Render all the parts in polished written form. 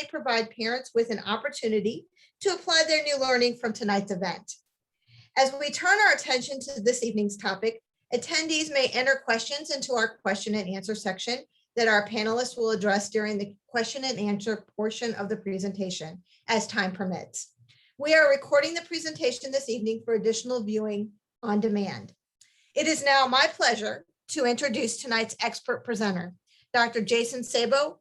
may provide parents with an opportunity to apply their new learning from tonight's event. As we turn our attention to this evening's topic, attendees may enter questions into our question and answer section that our panelists will address during the question and answer portion of the presentation as time permits. We are recording the presentation this evening for additional viewing on demand. It is now my pleasure to introduce tonight's expert presenter, Dr. Jason Sabo.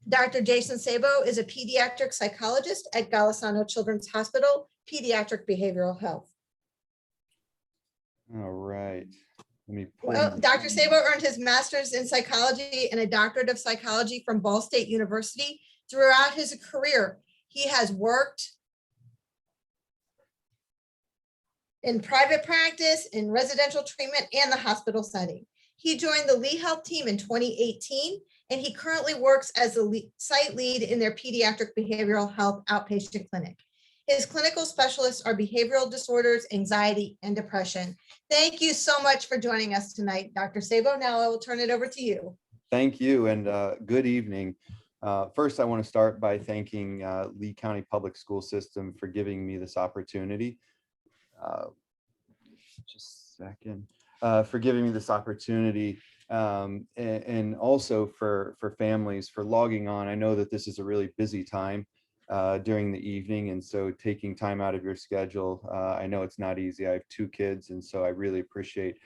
Dr. Jason Sabo is a pediatric psychologist at Golisano Children's Hospital, Pediatric Behavioral Health. All right. Dr. Sabo earned his master's in psychology and a doctorate of psychology from Ball State University. Throughout his career, he has worked in private practice, in residential treatment, and the hospital setting. He joined the Lee Health team in 2018, and he currently works as the site lead in their pediatric behavioral health outpatient clinic. His clinical specialists are behavioral disorders, anxiety, and depression. Thank you so much for joining us tonight, Dr. Sabo. Now I will turn it over to you. Thank you, and good evening. First, I want to start by thanking Lee County Public School System for giving me this opportunity. Just a second. For giving me this opportunity, and also for families for logging on. I know that this is a really busy time during the evening, and so taking time out of your schedule, I know it's not easy. I have 2 kids, and so I really appreciate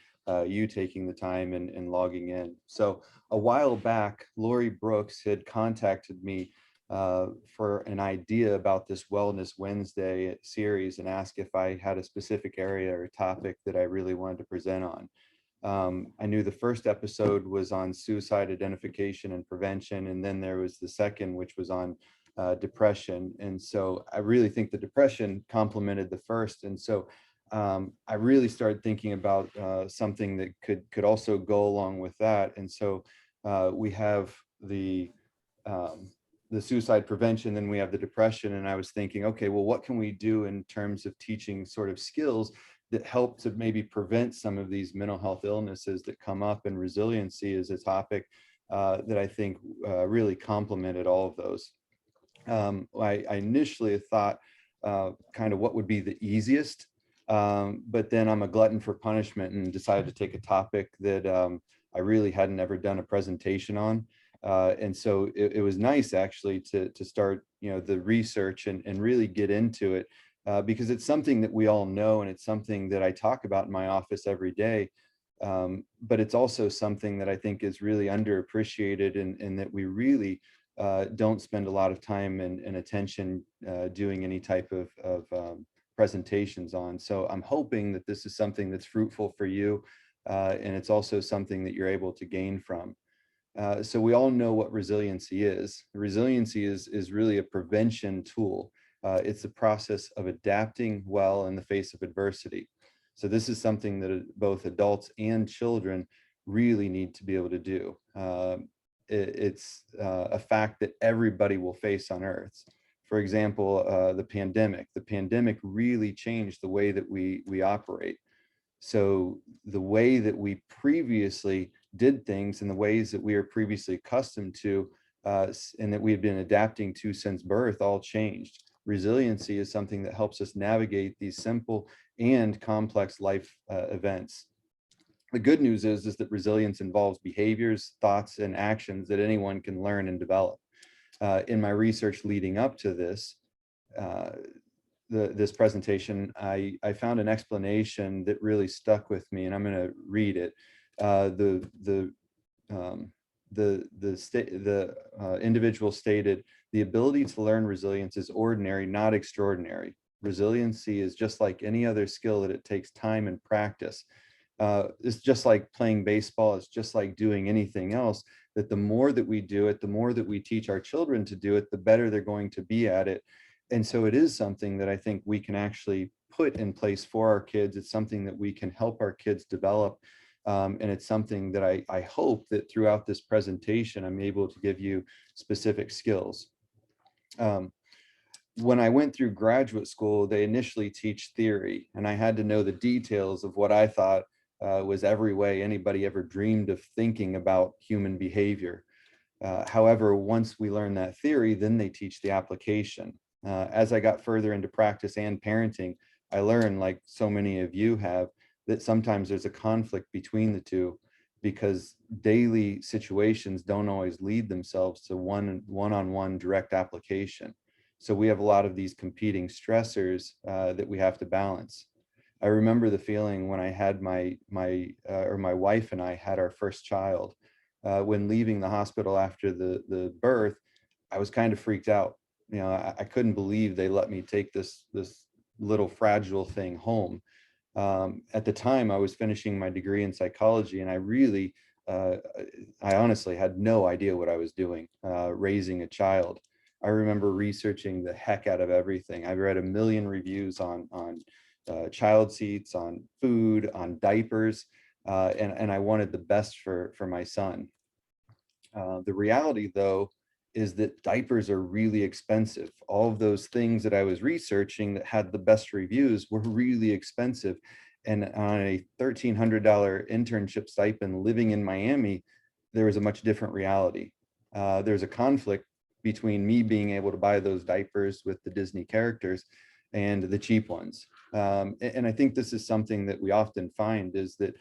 you taking the time and logging in. So a while back, Lori Brooks had contacted me for an idea about this Wellness Wednesday series and asked if I had a specific area or topic that I really wanted to present on. I knew the first episode was on suicide identification and prevention, and then there was the second, which was on depression. And so I really think the depression complemented the first. And so I really started thinking about something that could also go along with that. And so we have the suicide prevention, then we have the depression. And I was thinking, okay, well, what can we do in terms of teaching sort of skills that help to maybe prevent some of these mental health illnesses that come up? And resiliency is a topic that I think really complemented all of those. I initially thought kind of what would be the easiest, but then I'm a glutton for punishment and decided to take a topic that I really hadn't ever done a presentation on. And so it was nice actually to start, the research and really get into it, because it's something that we all know, and it's something that I talk about in my office every day. But it's also something that I think is really underappreciated, and that we really don't spend a lot of time and attention doing any type of presentations on. So I'm hoping that this is something that's fruitful for you, and it's also something that you're able to gain from. So we all know what resiliency is. Resiliency is really a prevention tool. It's the process of adapting well in the face of adversity. So this is something that both adults and children really need to be able to do. It's a fact that everybody will face on Earth. For example, the pandemic. The pandemic really changed the way that we operate. So the way that we previously did things and the ways that we are previously accustomed to and that we have been adapting to since birth all changed. Resiliency is something that helps us navigate these simple and complex life events. The good news is that resilience involves behaviors, thoughts, and actions that anyone can learn and develop. In my research leading up to this, this presentation, I found an explanation that really stuck with me, and I'm going to read it. The individual stated, "The ability to learn resilience is ordinary, not extraordinary. Resiliency is just like any other skill that it takes time and practice. It's just like playing baseball. It's just like doing anything else, that the more that we do it, the more that we teach our children to do it, the better they're going to be at it." And so it is something that I think we can actually put in place for our kids. It's something that we can help our kids develop. And it's something that I hope that throughout this presentation, I'm able to give you specific skills. When I went through graduate school, they initially teach theory, and I had to know the details of what I thought was every way anybody ever dreamed of thinking about human behavior. However, once we learn that theory, then they teach the application. As I got further into practice and parenting, I learned, like so many of you have, that sometimes there's a conflict between the two, because daily situations don't always lead themselves to one-on-one direct application. So we have a lot of these competing stressors that we have to balance. I remember the feeling when I had my wife and I had our first child. When leaving the hospital after the birth, I was kind of freaked out. You know, I couldn't believe they let me take this little fragile thing home. At the time, I was finishing my degree in psychology, and I honestly had no idea what I was doing, raising a child. I remember researching the heck out of everything. I've read a million reviews on child seats, on food, on diapers, and I wanted the best for my son. The reality, though, is that diapers are really expensive. All of those things that I was researching that had the best reviews were really expensive. And on a $1,300 internship stipend living in Miami, there was a much different reality. There's a conflict between me being able to buy those diapers with the Disney characters and the cheap ones. And I think this is something that we often find, is that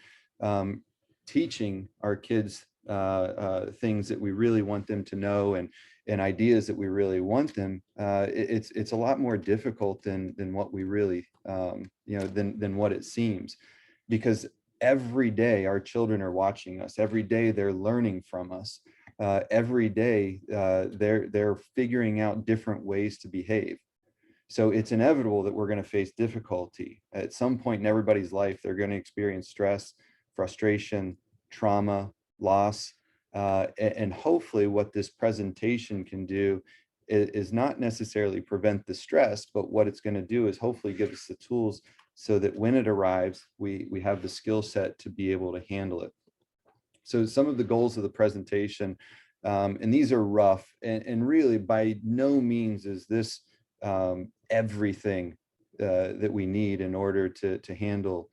teaching our kids things that we really want them to know, and ideas that we really want them, it's a lot more difficult than what we really than what it seems, because every day our children are watching us. Every day they're learning from us. Every day they're figuring out different ways to behave. So it's inevitable that we're going to face difficulty at some point in everybody's life. They're going to experience stress, frustration, trauma, loss, and hopefully what this presentation can do is not necessarily prevent the stress, but what it's going to do is hopefully give us the tools so that when it arrives, we have the skill set to be able to handle it. So some of the goals of the presentation, and these are rough, and really by no means is this everything that we need in order to handle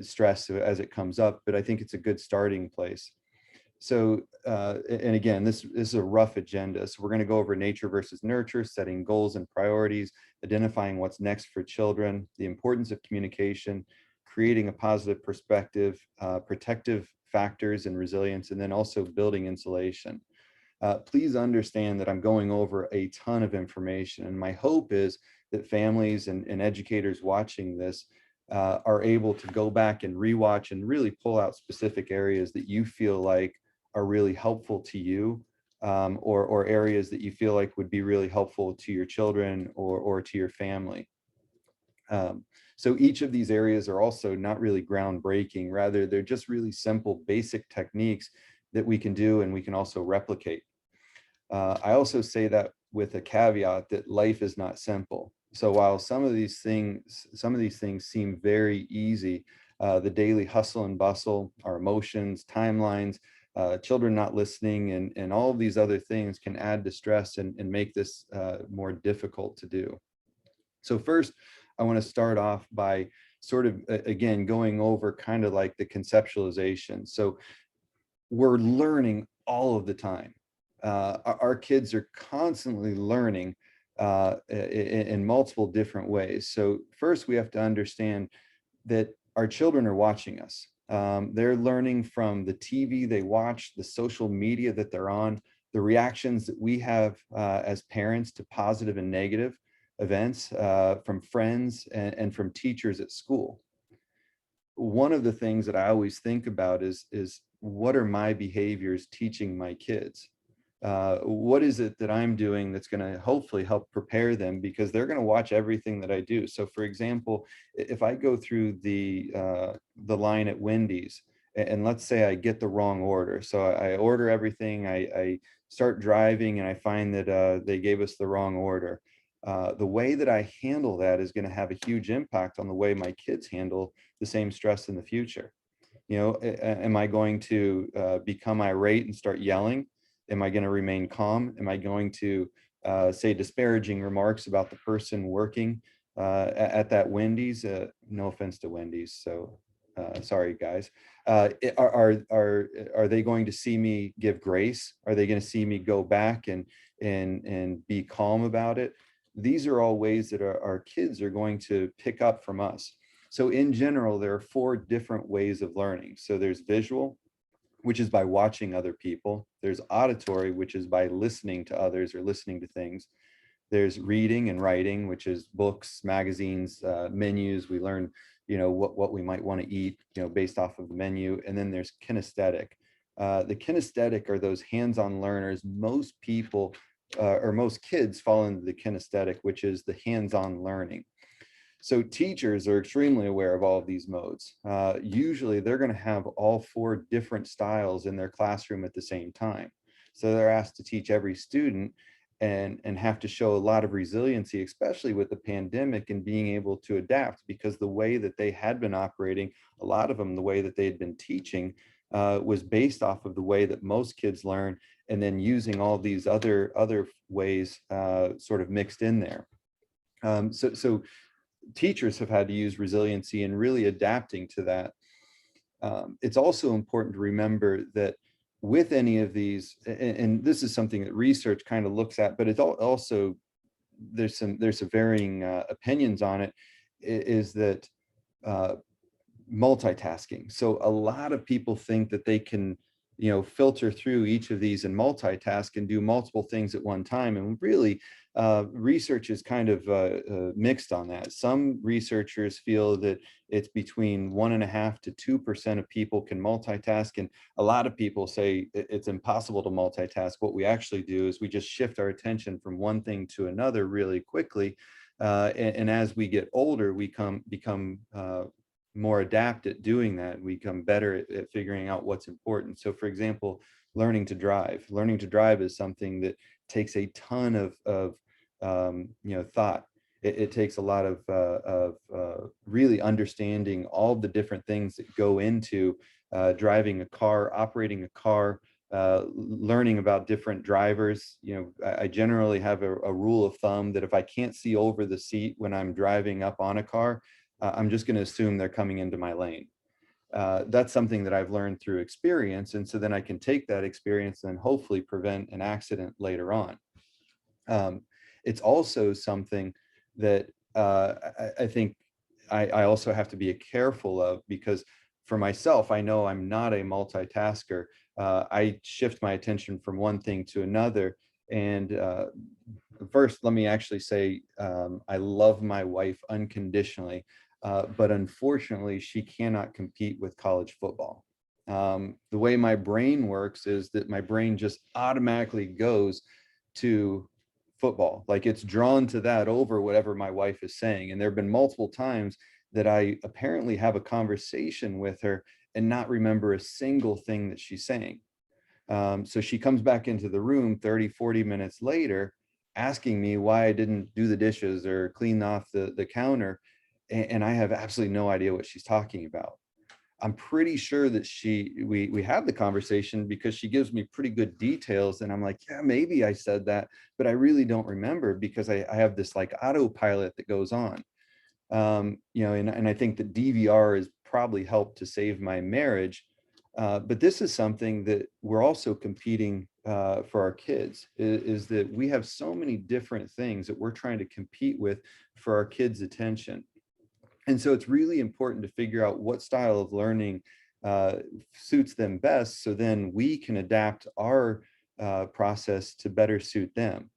stress as it comes up, but I think it's a good starting place. So, and again, this is a rough agenda. So we're going to go over nature versus nurture, setting goals and priorities, identifying what's next for children, the importance of communication, creating a positive perspective, protective factors and resilience, and then also building insulation. Please understand that I'm going over a ton of information, and my hope is that families and educators watching this are able to go back and rewatch and really pull out specific areas that you feel like are really helpful to you, or areas that you feel like would be really helpful to your children or to your family. So each of these areas are also not really groundbreaking. Rather, they're just really simple, basic techniques that we can do and we can also replicate. I also say that with a caveat that life is not simple. So while some of these things seem very easy, the daily hustle and bustle, our emotions, timelines, children not listening, and all of these other things can add to stress and make this more difficult to do. So first, I want to start off by sort of, again, going over kind of like the conceptualization. So we're learning all of the time. Our kids are constantly learning in multiple different ways. So first, we have to understand that our children are watching us. They're learning from the TV they watch, the social media that they're on, the reactions that we have as parents to positive and negative events, from friends and from teachers at school. One of the things that I always think about is what are my behaviors teaching my kids? What is it that I'm doing that's going to hopefully help prepare them, because they're going to watch everything that I do. So for example, if I go through the line at Wendy's, and let's say I get the wrong order. So I order everything, I start driving, and I find that they gave us the wrong order. The way that I handle that is going to have a huge impact on the way my kids handle the same stress in the future. You know, am I going to become irate and start yelling? Am I going to remain calm? Am I going to say disparaging remarks about the person working at that Wendy's? No offense to Wendy's. So sorry guys, are they going to see me give grace? Are they going to see me go back and be calm about it? These are all ways that our kids are going to pick up from us. So in general, there are 4 different ways of learning. So there's visual, which is by watching other people. There's auditory, which is by listening to others or listening to things. There's reading and writing, which is books, magazines, menus. We learn, what we might want to eat, based off of the menu. And then there's kinesthetic. The kinesthetic are those hands-on learners. Most people or most kids fall into the kinesthetic, which is the hands-on learning. So teachers are extremely aware of all of these modes. Usually they're going to have all 4 different styles in their classroom at the same time. So they're asked to teach every student and have to show a lot of resiliency, especially with the pandemic, and being able to adapt, because the way that they had been operating, a lot of them, the way that they had been teaching was based off of the way that most kids learn, and then using all these other ways sort of mixed in there. So teachers have had to use resiliency and really adapting to that. It's also important to remember that with any of these, and this is something that research kind of looks at, but it's also, there's some varying opinions on it, is that multitasking. So a lot of people think that they can, filter through each of these and multitask and do multiple things at one time. And really, research is kind of mixed on that. Some researchers feel that it's between 1.5% to 2% of people can multitask. And a lot of people say it's impossible to multitask. What we actually do is we just shift our attention from one thing to another really quickly. And as we get older, we become more adept at doing that. We become better at figuring out what's important. So for example, learning to drive is something that takes a ton of thought. It takes a lot of really understanding all the different things that go into driving a car, operating a car, learning about different drivers. I generally have a rule of thumb that if I can't see over the seat when I'm driving up on a car, I'm just going to assume they're coming into my lane. That's something that I've learned through experience. And so then I can take that experience and hopefully prevent an accident later on. It's also something that I think I also have to be careful of, because for myself, I know I'm not a multitasker. I shift my attention from one thing to another. And first, let me actually say I love my wife unconditionally. But unfortunately, she cannot compete with college football. The way my brain works is that my brain just automatically goes to football. Like it's drawn to that over whatever my wife is saying. And there have been multiple times that I apparently have a conversation with her and not remember a single thing that she's saying. So she comes back into the room 30, 40 minutes later, asking me why I didn't do the dishes or clean off the counter. And I have absolutely no idea what she's talking about. I'm pretty sure that we had the conversation because she gives me pretty good details. And I'm like, yeah, maybe I said that, but I really don't remember, because I have this like autopilot that goes on. And I think that DVR has probably helped to save my marriage. But this is something that we're also competing for our kids, is that we have so many different things that we're trying to compete with for our kids' attention. And so it's really important to figure out what style of learning suits them best, so then we can adapt our process to better suit them.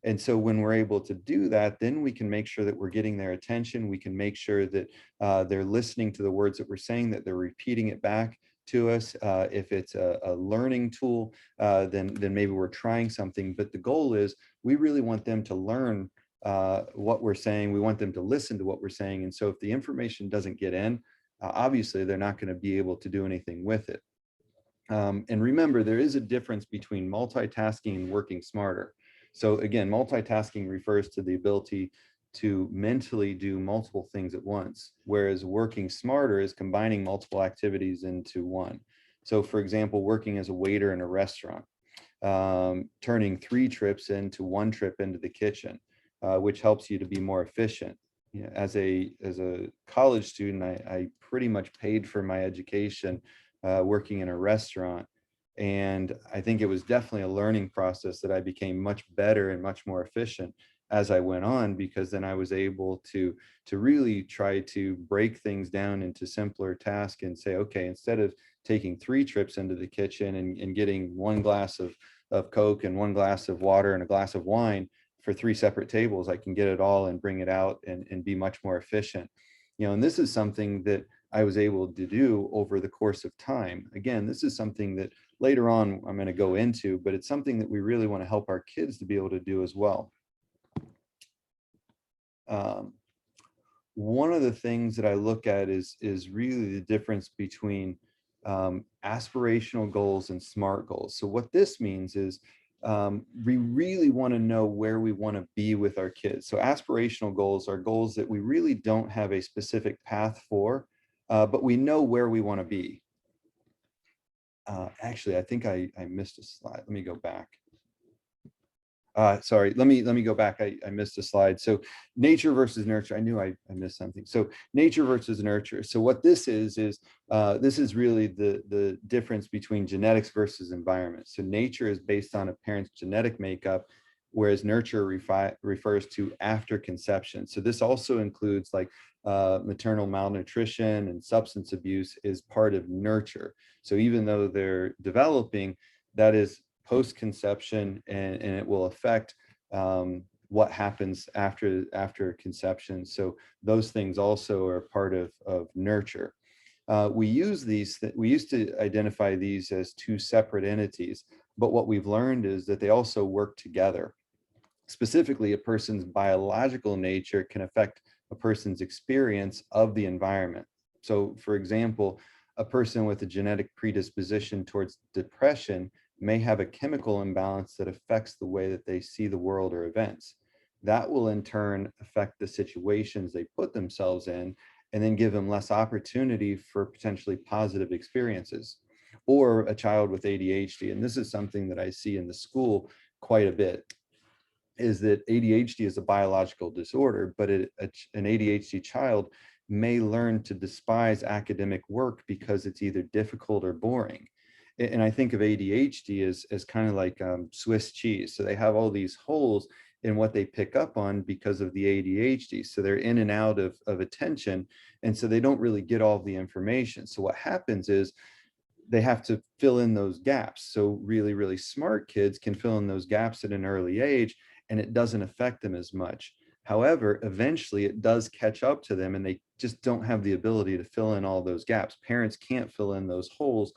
And so when we're able to do that, then we can make sure that we're getting their attention. We can make sure that they're listening to the words that we're saying, that they're repeating it back to us. If it's a learning tool, then maybe we're trying something. But the goal is we really want them to learn what we're saying. We want them to listen to what we're saying. And so if the information doesn't get in, obviously they're not going to be able to do anything with it. And remember, there is a difference between multitasking and working smarter. So again, multitasking refers to the ability to mentally do multiple things at once, whereas working smarter is combining multiple activities into one. So for example, working as a waiter in a restaurant, turning 3 trips into 1 trip into the kitchen, which helps you to be more efficient. as a college student, I pretty much paid for my education working in a restaurant. And I think it was definitely a learning process that I became much better and much more efficient as I went on, because then I was able to really try to break things down into simpler tasks and say, okay, instead of taking 3 trips into the kitchen and getting 1 glass of Coke and 1 glass of water and a glass of wine for 3 separate tables, I can get it all and bring it out and be much more efficient. And this is something that I was able to do over the course of time. Again, this is something that later on I'm going to go into, but it's something that we really want to help our kids to be able to do as well. Um, One of the things that I look at is really the difference between aspirational goals and SMART goals. So what this means is we really want to know where we want to be with our kids. So aspirational goals are goals that we really don't have a specific path for, but we know where we want to be. Actually, I think I missed a slide. Let me go back. Sorry, let me go back. I missed a slide. So nature versus nurture. I knew I missed something. So nature versus nurture. So what this is this is really the difference between genetics versus environment. So nature is based on a parent's genetic makeup, whereas nurture refers to after conception. So this also includes like maternal malnutrition and substance abuse is part of nurture. So even though they're developing, that is post-conception, and it will affect what happens after conception. So those things also are part of nurture. We used to identify these as 2 separate entities, but what we've learned is that they also work together. Specifically, a person's biological nature can affect a person's experience of the environment. So for example, a person with a genetic predisposition towards depression may have a chemical imbalance that affects the way that they see the world or events. That will in turn affect the situations they put themselves in, and then give them less opportunity for potentially positive experiences. Or a child with ADHD, and this is something that I see in the school quite a bit, is that ADHD is a biological disorder, but an ADHD child may learn to despise academic work because it's either difficult or boring. And I think of ADHD as kind of like Swiss cheese. So they have all these holes in what they pick up on because of the ADHD. So they're in and out of attention. And so they don't really get all the information. So what happens is they have to fill in those gaps. So really, really smart kids can fill in those gaps at an early age, and it doesn't affect them as much. However, eventually it does catch up to them, and they just don't have the ability to fill in all those gaps. Parents can't fill in those holes.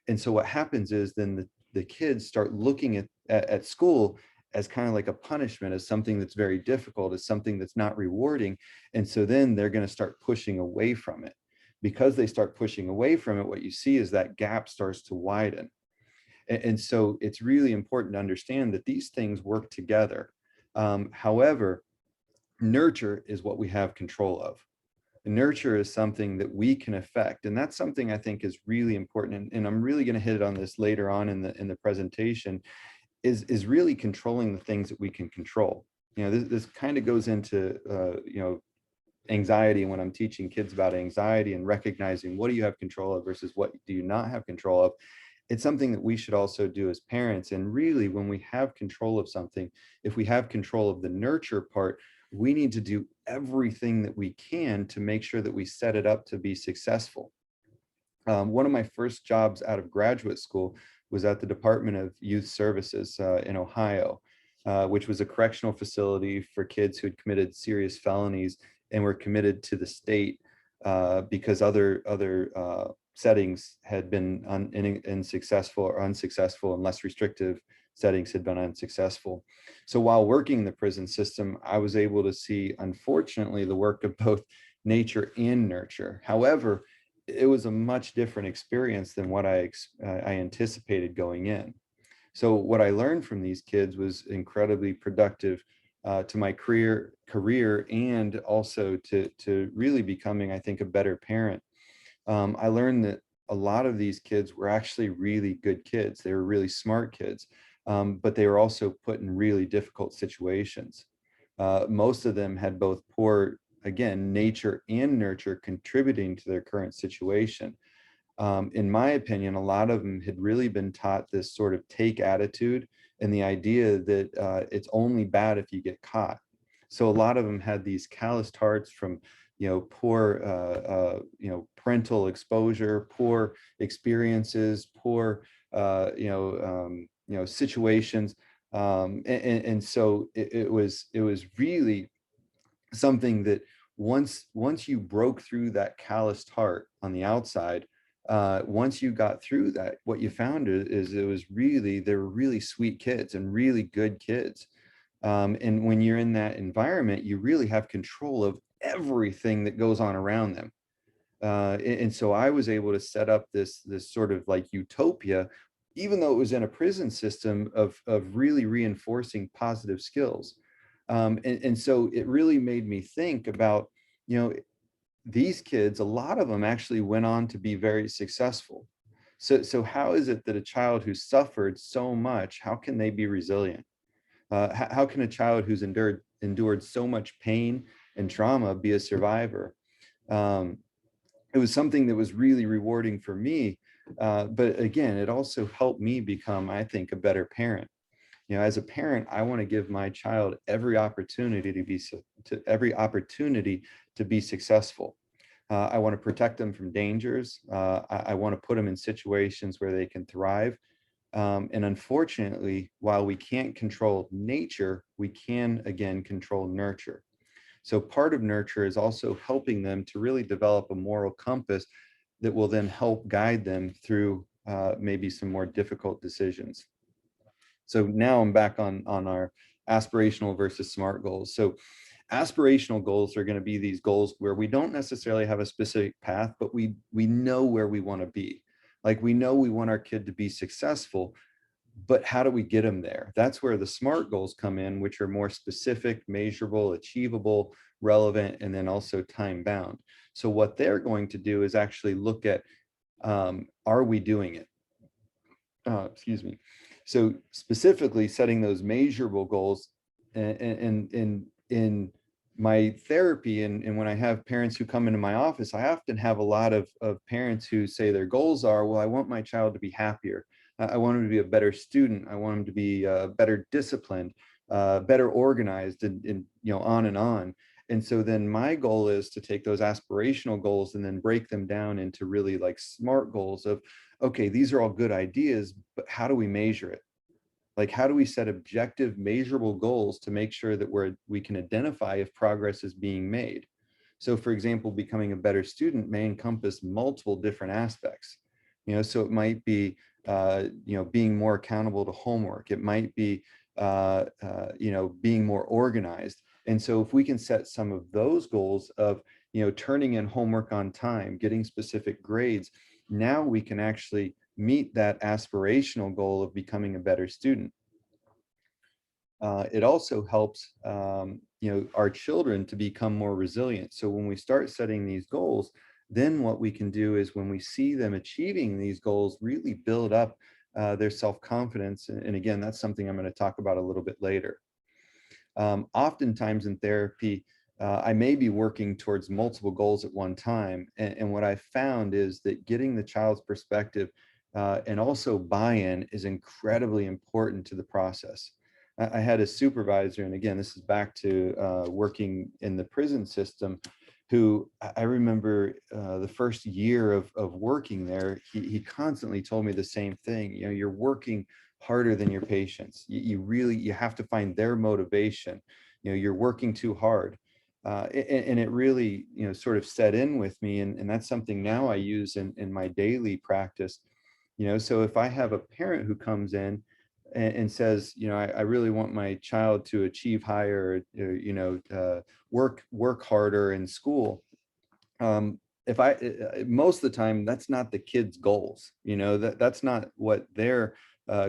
And so what happens is then the kids start looking at school as kind of like a punishment, as something that's very difficult, as something that's not rewarding. And so then they're going to start pushing away from it. Because they start pushing away from it, what you see is that gap starts to widen. And so it's really important to understand that these things work together. However, nurture is what we have control of. Nurture is something that we can affect, and that's something I think is really important. And I'm really going to hit on this later on in the presentation. Is really controlling the things that we can control. This kind of goes into anxiety when I'm teaching kids about anxiety and recognizing what do you have control of versus what do you not have control of. It's something that we should also do as parents. And really, when we have control of something, if we have control of the nurture part, we need to do everything that we can to make sure that we set it up to be successful. One of my first jobs out of graduate school was at the Department of Youth Services in Ohio, which was a correctional facility for kids who had committed serious felonies and were committed to the state because other settings had been unsuccessful, and less restrictive settings had been unsuccessful. So while working in the prison system, I was able to see, unfortunately, the work of both nature and nurture. However, it was a much different experience than what I anticipated going in. So what I learned from these kids was incredibly productive to my career, and also to really becoming, I think, a better parent. I learned that a lot of these kids were actually really good kids. They were really smart kids, but they were also put in really difficult situations. Most of them had both poor again, nature and nurture contributing to their current situation. In my opinion, a lot of them had really been taught this sort of take attitude and the idea that it's only bad if you get caught. So a lot of them had these calloused hearts from, poor, parental exposure, poor experiences, poor, situations. And so it was really something that once you broke through that calloused heart on the outside, once you got through that, what you found is they were really sweet kids and really good kids. And when you're in that environment, you really have control of everything that goes on around them. And so I was able to set up this sort of like utopia, even though it was in a prison system of really reinforcing positive skills. And so it really made me think about, these kids, a lot of them actually went on to be very successful. So how is it that a child who suffered so much, how can they be resilient? How can a child who's endured so much pain and trauma be a survivor? It was something that was really rewarding for me. But again, it also helped me become, I think, a better parent. As a parent, I want to give my child every opportunity to be successful. I want to protect them from dangers. I want to put them in situations where they can thrive. And unfortunately, while we can't control nature, we can, again, control nurture. So part of nurture is also helping them to really develop a moral compass that will then help guide them through maybe some more difficult decisions. So now I'm back on our aspirational versus SMART goals. So aspirational goals are going to be these goals where we don't necessarily have a specific path, but we know where we want to be. Like we know we want our kid to be successful, but how do we get them there? That's where the SMART goals come in, which are more specific, measurable, achievable, relevant, and then also time bound. So what they're going to do is actually look at, are we doing it? Excuse me. So specifically setting those measurable goals, and in my therapy and when I have parents who come into my office, I often have a lot of parents who say their goals are, well, I want my child to be happier. I want him to be a better student. I want him to be better disciplined, better organized, and on and on. And so then my goal is to take those aspirational goals and then break them down into really like SMART goals of, okay, these are all good ideas, but how do we measure it? Like, how do we set objective, measurable goals to make sure that we can identify if progress is being made? So for example, becoming a better student may encompass multiple different aspects. So it might be, being more accountable to homework. It might be, being more organized. And so if we can set some of those goals of, turning in homework on time, getting specific grades, now we can actually meet that aspirational goal of becoming a better student. It also helps, our children to become more resilient. So when we start setting these goals, then what we can do is when we see them achieving these goals, really build up their self-confidence. And again, that's something I'm going to talk about a little bit later. Oftentimes in therapy, I may be working towards multiple goals at one time. And what I found is that getting the child's perspective and also buy-in is incredibly important to the process. I had a supervisor, and again, this is back to working in the prison system, who I remember the first year of working there, he constantly told me the same thing. You're working harder than your patients. You have to find their motivation. You're working too hard. And it really, sort of set in with me. And that's something now I use in my daily practice. So if I have a parent who comes in and says, I really want my child to achieve higher, work harder in school. If I, most of the time, that's not the kid's goals, that's not what their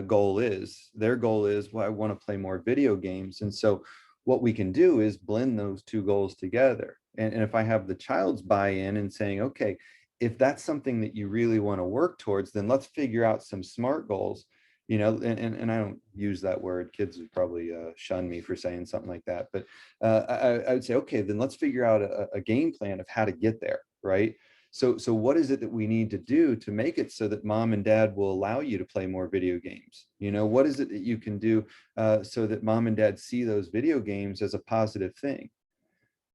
goal is. Their goal is, well, I want to play more video games. And so what we can do is blend those two goals together. And if I have the child's buy-in and saying, okay, if that's something that you really want to work towards, then let's figure out some SMART goals. and I don't use that word. Kids would probably shun me for saying something like that. But I would say, okay, then let's figure out a game plan of how to get there, right? So what is it that we need to do to make it so that mom and dad will allow you to play more video games? What is it that you can do so that mom and dad see those video games as a positive thing?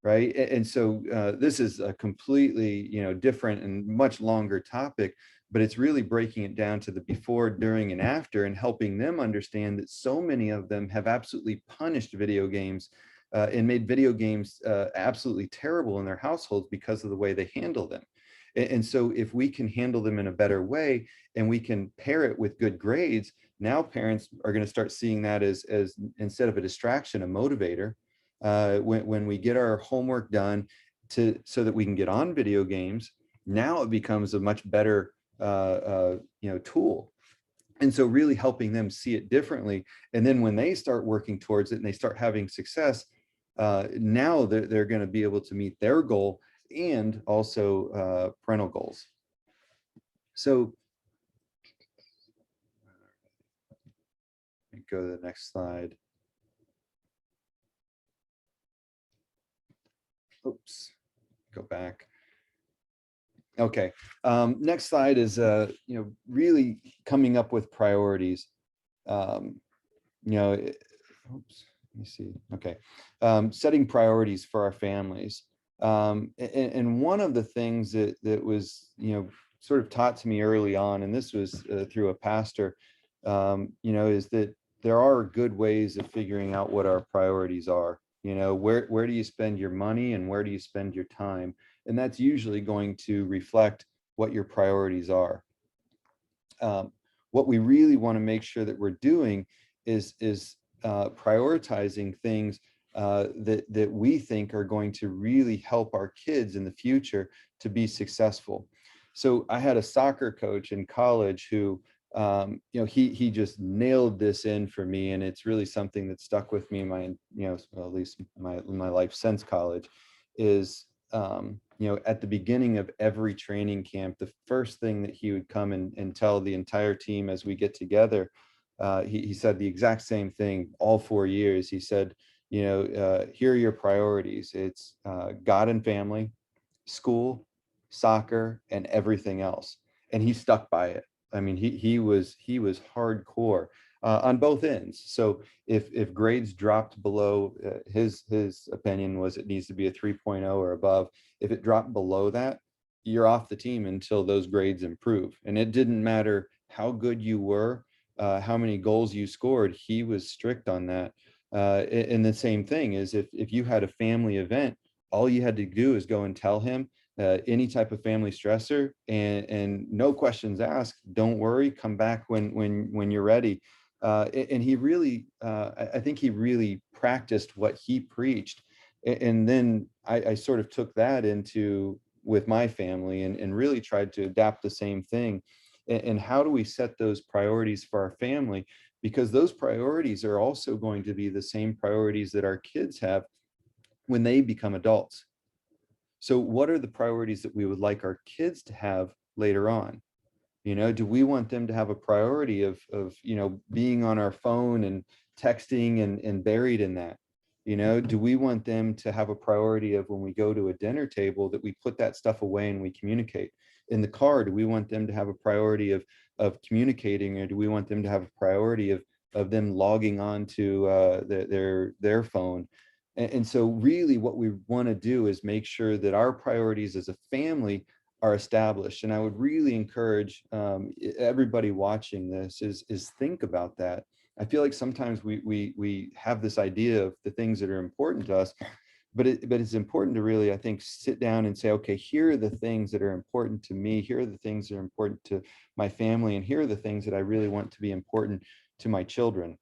Right. And so this is a completely, different and much longer topic, but it's really breaking it down to the before, during, and after, and helping them understand that so many of them have absolutely punished video games and made video games absolutely terrible in their households because of the way they handle them. And so if we can handle them in a better way and we can pair it with good grades, now parents are going to start seeing that as instead of a distraction, a motivator. When we get our homework done so that we can get on video games, now it becomes a much better tool. And so really helping them see it differently. And then when they start working towards it and they start having success, now they're going to be able to meet their goal and also parental goals. So go to the next slide. Oops, go back. Okay, next slide is really coming up with priorities. Oops, let me see. Okay, setting priorities for our families. And one of the things that was sort of taught to me early on, and this was through a pastor, is that there are good ways of figuring out what our priorities are. Where do you spend your money and where do you spend your time? And that's usually going to reflect what your priorities are. What we really want to make sure that we're doing is prioritizing things that we think are going to really help our kids in the future to be successful. So I had a soccer coach in college who he just nailed this in for me, and it's really something that stuck with me at least my life since college is at the beginning of every training camp, the first thing that he would come and tell the entire team as we get together, he said the exact same thing all 4 years. He said, here are your priorities. It's God and family, school, soccer, and everything else. And he stuck by it. I mean, he was hardcore on both ends. So if grades dropped below, his opinion was it needs to be a 3.0 or above. If it dropped below that, you're off the team until those grades improve. And it didn't matter how good you were, how many goals you scored. He was strict on that. And the same thing is if you had a family event, all you had to do is go and tell him any type of family stressor and no questions asked. Don't worry, come back when you're ready. And he really, I think he really practiced what he preached. And then I sort of took that into with my family and really tried to adapt the same thing. And how do we set those priorities for our family? Because those priorities are also going to be the same priorities that our kids have when they become adults. So what are the priorities that we would like our kids to have later on? Do we want them to have a priority of being on our phone and texting and buried in that? Do we want them to have a priority of when we go to a dinner table that we put that stuff away and we communicate? In the car, do we want them to have a priority of communicating, or do we want them to have a priority of them logging on to their phone? And so really what we want to do is make sure that our priorities as a family are established. And I would really encourage everybody watching this is think about that. I feel like sometimes we have this idea of the things that are important to us, but it's important to really, I think, sit down and say, okay, here are the things that are important to me. Here are the things that are important to my family. And here are the things that I really want to be important to my children.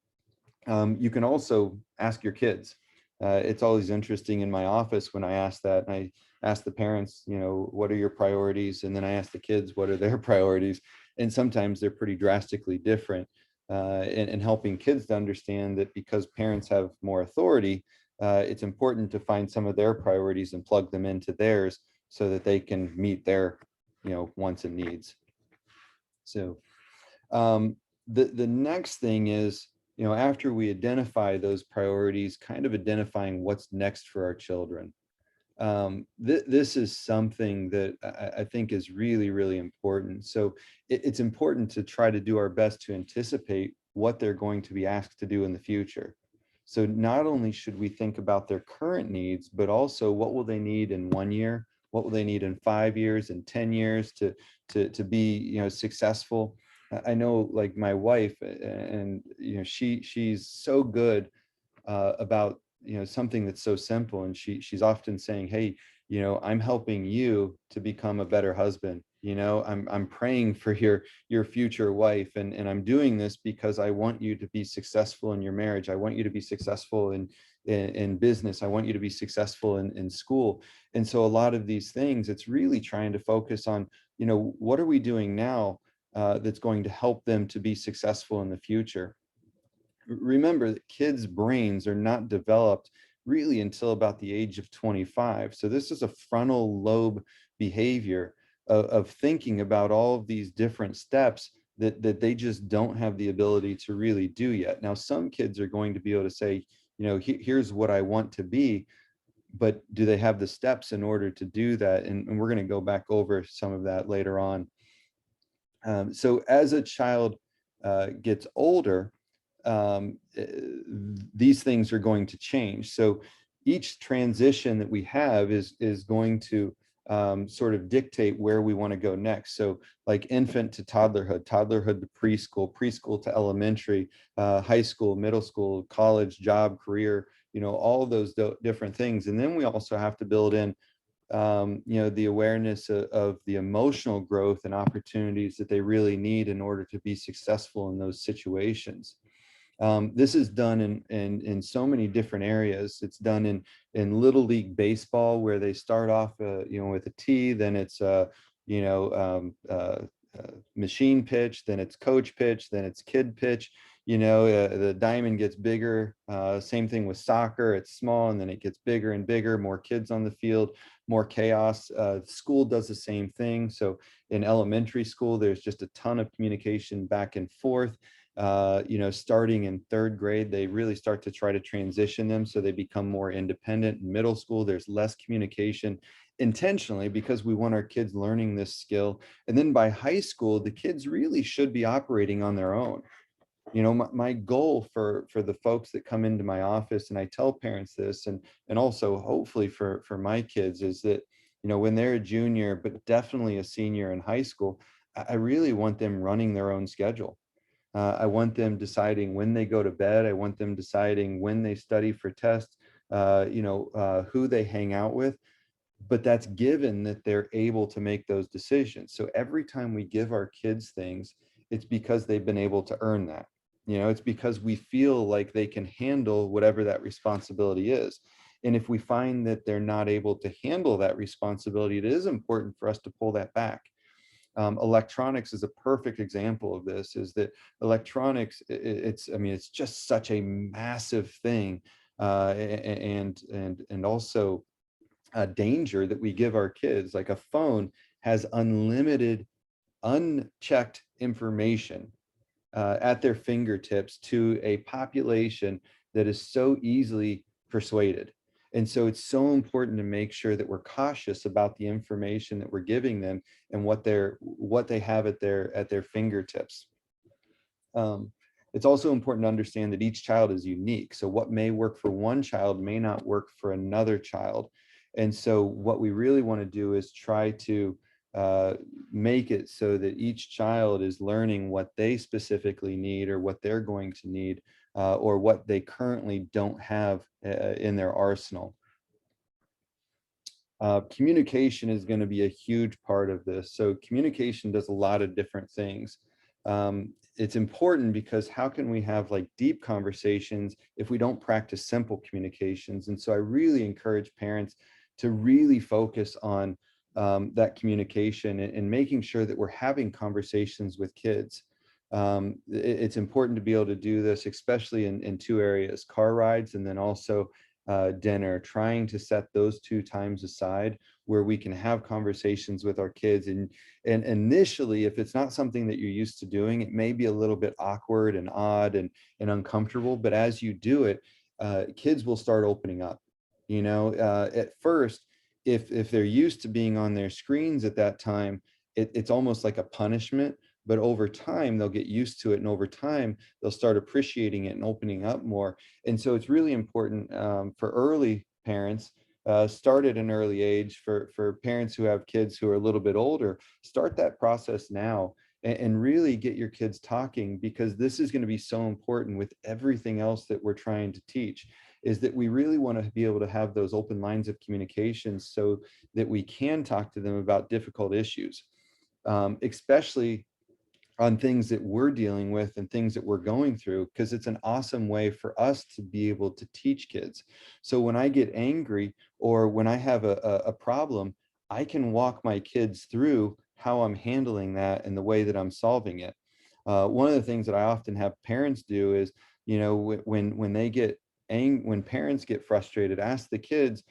You can also ask your kids. It's always interesting in my office when I ask that, and I ask the parents, what are your priorities? And then I ask the kids, what are their priorities? And sometimes they're pretty drastically different. And helping kids to understand that because parents have more authority, it's important to find some of their priorities and plug them into theirs so that they can meet their, wants and needs. So The next thing is, after we identify those priorities, kind of identifying what's next for our children. This is something that I think is really, really important. So it's important to try to do our best to anticipate what they're going to be asked to do in the future. So not only should we think about their current needs, but also what will they need in 1 year? What will they need in 5 years and 10 years to be, successful? I know, like my wife, and she's so good about something that's so simple, and she's often saying, hey, I'm helping you to become a better husband. I'm praying for your future wife, and I'm doing this because I want you to be successful in your marriage. I want you to be successful in business. I want you to be successful in school. And so a lot of these things, it's really trying to focus on, what are we doing now that's going to help them to be successful in the future. Remember that kids' brains are not developed really until about the age of 25. So this is a frontal lobe behavior of thinking about all of these different steps that they just don't have the ability to really do yet. Now, some kids are going to be able to say, here's what I want to be, but do they have the steps in order to do that? And we're going to go back over some of that later on. So as a child gets older, these things are going to change. So each transition that we have is going to sort of dictate where we want to go next. So like infant to toddlerhood, toddlerhood to preschool, preschool to elementary, high school, middle school, college, job, career, all of those different things. And then we also have to build in the awareness of the emotional growth and opportunities that they really need in order to be successful in those situations. This is done in so many different areas. It's done in Little League Baseball, where they start off, with a T, then it's machine pitch, then it's coach pitch, then it's kid pitch. The diamond gets bigger. Same thing with soccer. It's small, and then it gets bigger and bigger. More kids on the field, more chaos. School does the same thing. So in elementary school, there's just a ton of communication back and forth. Starting in third grade, they really start to try to transition them so they become more independent. In middle school, there's less communication, intentionally, because we want our kids learning this skill. And then by high school, the kids really should be operating on their own. My goal for the folks that come into my office, and I tell parents this, and also hopefully for my kids, is that, when they're a junior, but definitely a senior in high school, I really want them running their own schedule. I want them deciding when they go to bed. I want them deciding when they study for tests, who they hang out with. But that's given that they're able to make those decisions. So every time we give our kids things, it's because they've been able to earn that. It's because we feel like they can handle whatever that responsibility is. And if we find that they're not able to handle that responsibility, it is important for us to pull that back. Electronics is a perfect example of this. Is that electronics? It's just such a massive thing, and also a danger that we give our kids. Like a phone has unlimited, unchecked information at their fingertips to a population that is so easily persuaded. And so it's so important to make sure that we're cautious about the information that we're giving them and what they have at their fingertips. It's also important to understand that each child is unique. So what may work for one child may not work for another child. And so what we really want to do is try to make it so that each child is learning what they specifically need, or what they're going to need, or what they currently don't have in their arsenal. Communication is going to be a huge part of this. So communication does a lot of different things. It's important because how can we have like deep conversations if we don't practice simple communications? And so I really encourage parents to really focus on that communication and making sure that we're having conversations with kids. It's important to be able to do this, especially in two areas: car rides, and then also dinner, trying to set those 2 times aside where we can have conversations with our kids. And initially, if it's not something that you're used to doing, it may be a little bit awkward and odd and uncomfortable. But as you do it, kids will start opening up. At first, if they're used to being on their screens at that time, it's almost like a punishment. But over time, they'll get used to it, and over time, they'll start appreciating it and opening up more. And so it's really important for early parents, start at an early age. For parents who have kids who are a little bit older, start that process now and really get your kids talking, because this is going to be so important with everything else that we're trying to teach, is that we really want to be able to have those open lines of communication so that we can talk to them about difficult issues, especially on things that we're dealing with and things that we're going through, because it's an awesome way for us to be able to teach kids. So when I get angry or when I have a problem, I can walk my kids through how I'm handling that and the way that I'm solving it. One of the things that I often have parents do is, when they get when parents get frustrated, ask the kids,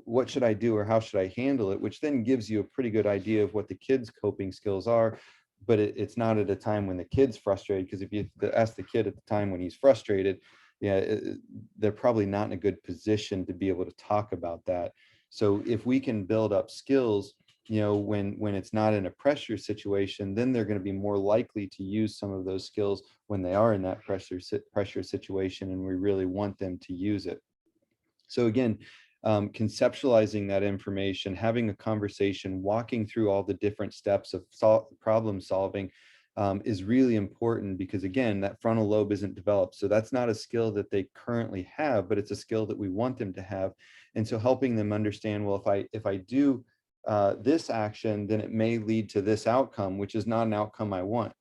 what should I do or how should I handle it, which then gives you a pretty good idea of what the kids' coping skills are. But it's not at a time when the kid's frustrated, because if you ask the kid at the time when he's frustrated, they're probably not in a good position to be able to talk about that. So if we can build up skills, when it's not in a pressure situation, then they're going to be more likely to use some of those skills when they are in that pressure situation, and we really want them to use it. So again, conceptualizing that information, having a conversation, walking through all the different steps of problem solving is really important, because again, that frontal lobe isn't developed. So that's not a skill that they currently have, but it's a skill that we want them to have. And so helping them understand, well, if I do this action, then it may lead to this outcome, which is not an outcome I want.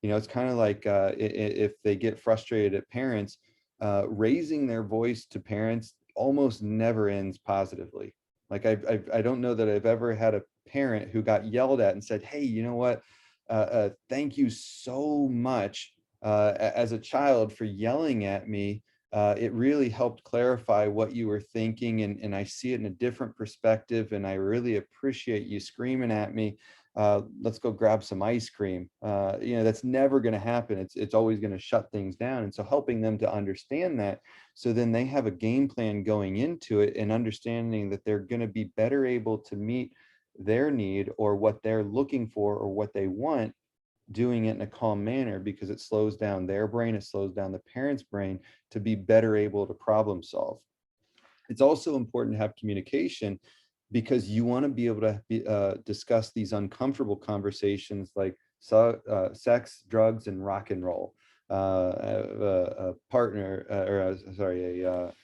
It's kind of like if they get frustrated at parents, raising their voice to parents almost never ends positively. Like I don't know that I've ever had a parent who got yelled at and said, hey, you know what? Thank you so much as a child for yelling at me. It really helped clarify what you were thinking, and I see it in a different perspective, and I really appreciate you screaming at me. Let's go grab some ice cream. That's never going to happen. It's always going to shut things down. And so helping them to understand that, so then they have a game plan going into it, and understanding that they're going to be better able to meet their need or what they're looking for or what they want, doing it in a calm manner, because it slows down their brain, it slows down the parent's brain to be better able to problem solve. It's also important to have communication, because you want to be able to discuss these uncomfortable conversations like sex, drugs, and rock and roll. A partner,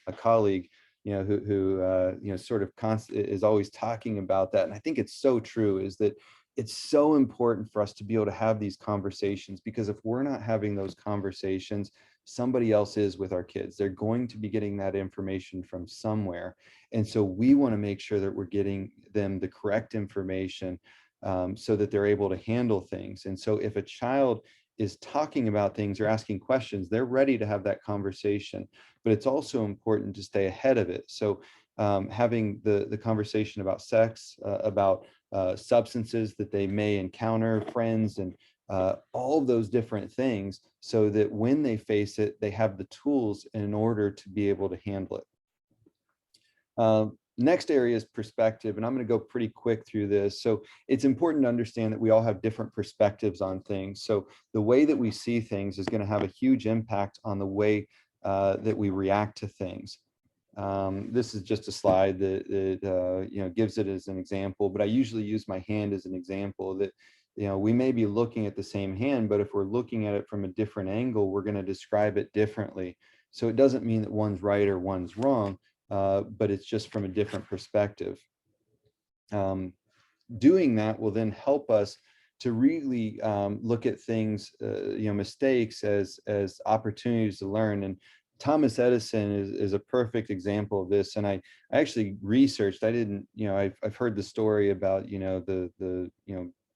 a colleague, who sort of is always talking about that, and I think it's so true. Is that it's so important for us to be able to have these conversations, because if we're not having those conversations, somebody else is with our kids. They're going to be getting that information from somewhere. And so we want to make sure that we're getting them the correct information, so that they're able to handle things. And so if a child is talking about things or asking questions, they're ready to have that conversation. But it's also important to stay ahead of it. So having the conversation about sex, about substances that they may encounter, friends, and all of those different things, so that when they face it, they have the tools in order to be able to handle it. Next area is perspective, and I'm going to go pretty quick through this. So it's important to understand that we all have different perspectives on things. So the way that we see things is going to have a huge impact on the way that we react to things. This is just a slide that gives it as an example, but I usually use my hand as an example. That we may be looking at the same hand, but if we're looking at it from a different angle, we're going to describe it differently. So it doesn't mean that one's right or one's wrong, but it's just from a different perspective. Doing that will then help us to really look at things, mistakes as opportunities to learn. And Thomas Edison is a perfect example of this. And I actually researched. I didn't, I've heard the story about the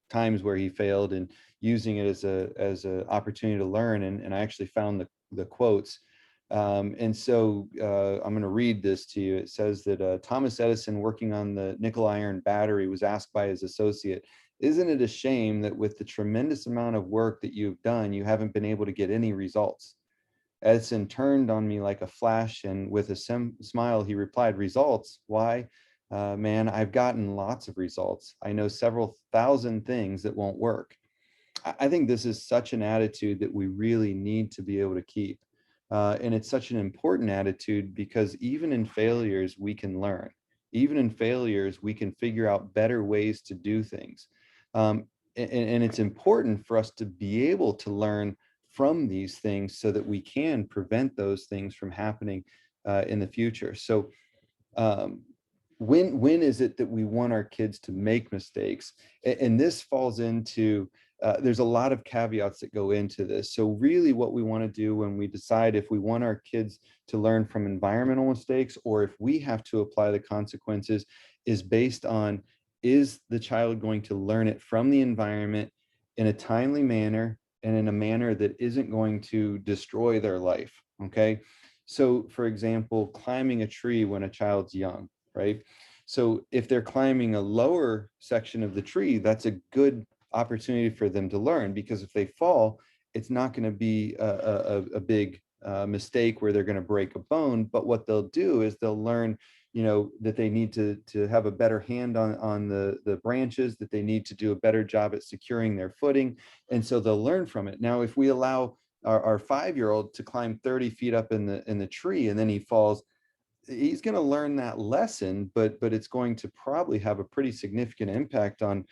times where he failed, and using it as a opportunity to learn. And I actually found the quotes. And so I'm going to read this to you. It says that Thomas Edison, working on the nickel iron battery, was asked by his associate, "Isn't it a shame that with the tremendous amount of work that you've done, you haven't been able to get any results?" Edison turned on me like a flash, and with a smile, he replied, "Results? Why? Man, I've gotten lots of results. I know several thousand things that won't work." I think this is such an attitude that we really need to be able to keep. And it's such an important attitude because even in failures, we can learn. Even in failures, we can figure out better ways to do things. And it's important for us to be able to learn from these things so that we can prevent those things from happening in the future. So um, when is it that we want our kids to make mistakes? And this falls into there's a lot of caveats that go into this. So really what we want to do when we decide if we want our kids to learn from environmental mistakes or if we have to apply the consequences is based on, is the child going to learn it from the environment in a timely manner and in a manner that isn't going to destroy their life? Okay. So for example, climbing a tree when a child's young, right? So if they're climbing a lower section of the tree, that's a good opportunity for them to learn, because if they fall, it's not going to be a big mistake where they're going to break a bone. But what they'll do is they'll learn, that they need to have a better hand on the branches, that they need to do a better job at securing their footing. And so they'll learn from it. Now, if we allow our 5-year-old to climb 30 feet up in the tree and then he falls, he's going to learn that lesson, but it's going to probably have a pretty significant impact on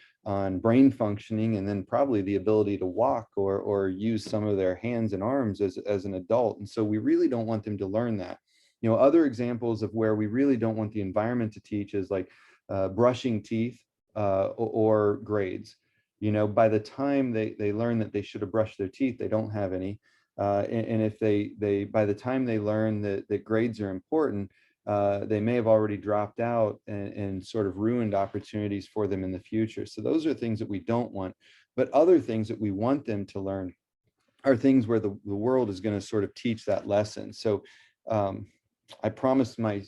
brain functioning, and then probably the ability to walk or use some of their hands and arms as an adult. And so we really don't want them to learn that. Other examples of where we really don't want the environment to teach is like brushing teeth or grades. By the time they learn that they should have brushed their teeth, they don't have any. And if they by the time they learn that grades are important, they may have already dropped out and sort of ruined opportunities for them in the future. So those are things that we don't want. But other things that we want them to learn are things where the world is going to sort of teach that lesson. So I promised my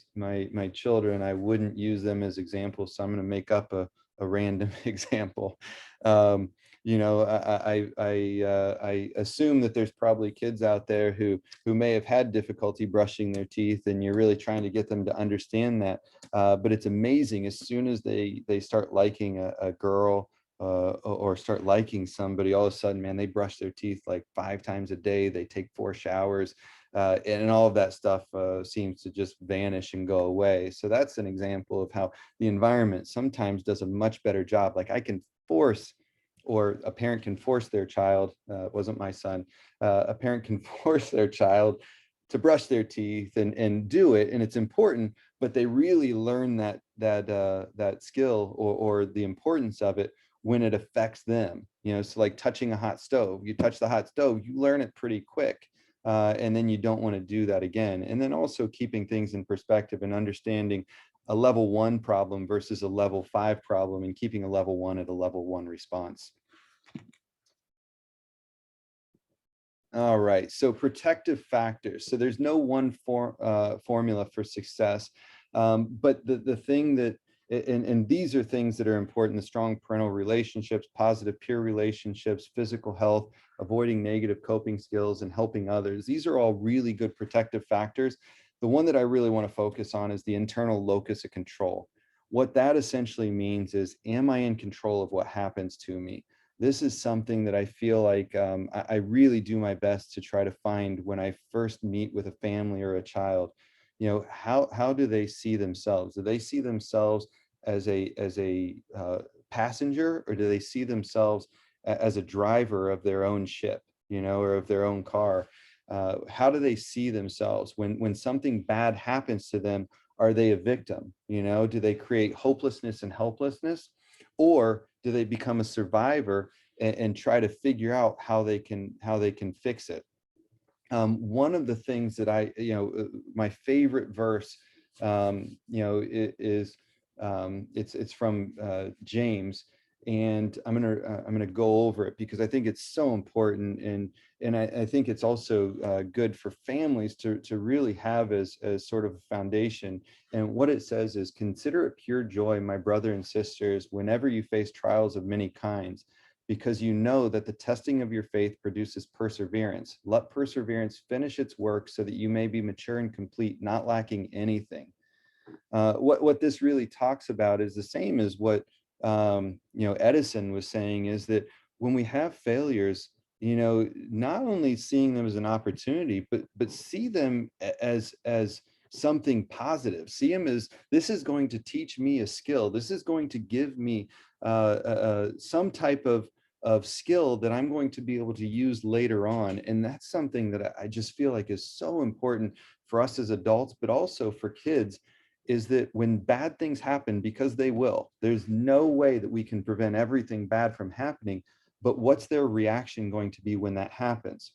children I wouldn't use them as examples, so I'm going to make up a random example. I assume that there's probably kids out there who may have had difficulty brushing their teeth, and you're really trying to get them to understand that. But it's amazing, as soon as they start liking a girl or start liking somebody, all of a sudden, man, they brush their teeth like 5 times a day. They take 4 showers. And all of that stuff seems to just vanish and go away. So that's an example of how the environment sometimes does a much better job. Like I can force, or a parent can force their child, it wasn't my son, a parent can force their child to brush their teeth and do it, and it's important, but they really learn that skill or the importance of it when it affects them. So like touching a hot stove, you touch the hot stove, you learn it pretty quick. And then you don't want to do that again. And then also keeping things in perspective and understanding a level 1 problem versus a level 5 problem, and keeping a level 1 at a level 1 response. All right, so protective factors. So there's no one formula for success, but the thing that, and these are things that are important: the strong parental relationships, positive peer relationships, physical health, avoiding negative coping skills, and helping others. These are all really good protective factors. The one that I really want to focus on is the internal locus of control. What that essentially means is, am I in control of what happens to me? This is something that I feel like I really do my best to try to find when I first meet with a family or a child. How do they see themselves? Do they see themselves as a passenger, or do they see themselves as a driver of their own ship, or of their own car? How do they see themselves when something bad happens to them? Are they a victim? Do they create hopelessness and helplessness, or do they become a survivor and try to figure out how they can fix it? One of the things that my favorite verse, is it's from James, and I'm gonna go over it because I think it's so important, and I think it's also good for families to really have as sort of a foundation. And what it says is, consider it pure joy, my brother and sisters, whenever you face trials of many kinds, because you know that the testing of your faith produces perseverance. Let perseverance finish its work so that you may be mature and complete, not lacking anything. What this really talks about is the same as what Edison was saying, is that when we have failures, not only seeing them as an opportunity, but see them as something positive. See them as, this is going to teach me a skill. This is going to give me some type of skill that I'm going to be able to use later on. And that's something that I just feel like is so important for us as adults, but also for kids, is that when bad things happen, because they will, there's no way that we can prevent everything bad from happening, but what's their reaction going to be when that happens?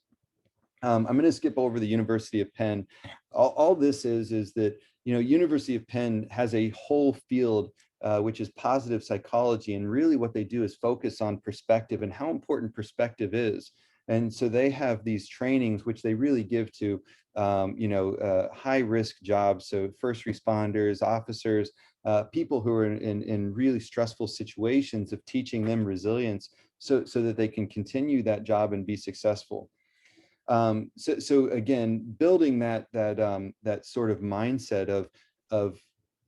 I'm going to skip over the University of Penn. All this is that, University of Penn has a whole field, which is positive psychology. And really what they do is focus on perspective and how important perspective is. And so they have these trainings, which they really give to, high risk jobs. So first responders, officers, people who are in really stressful situations, of teaching them resilience so that they can continue that job and be successful. So again, building that sort of mindset of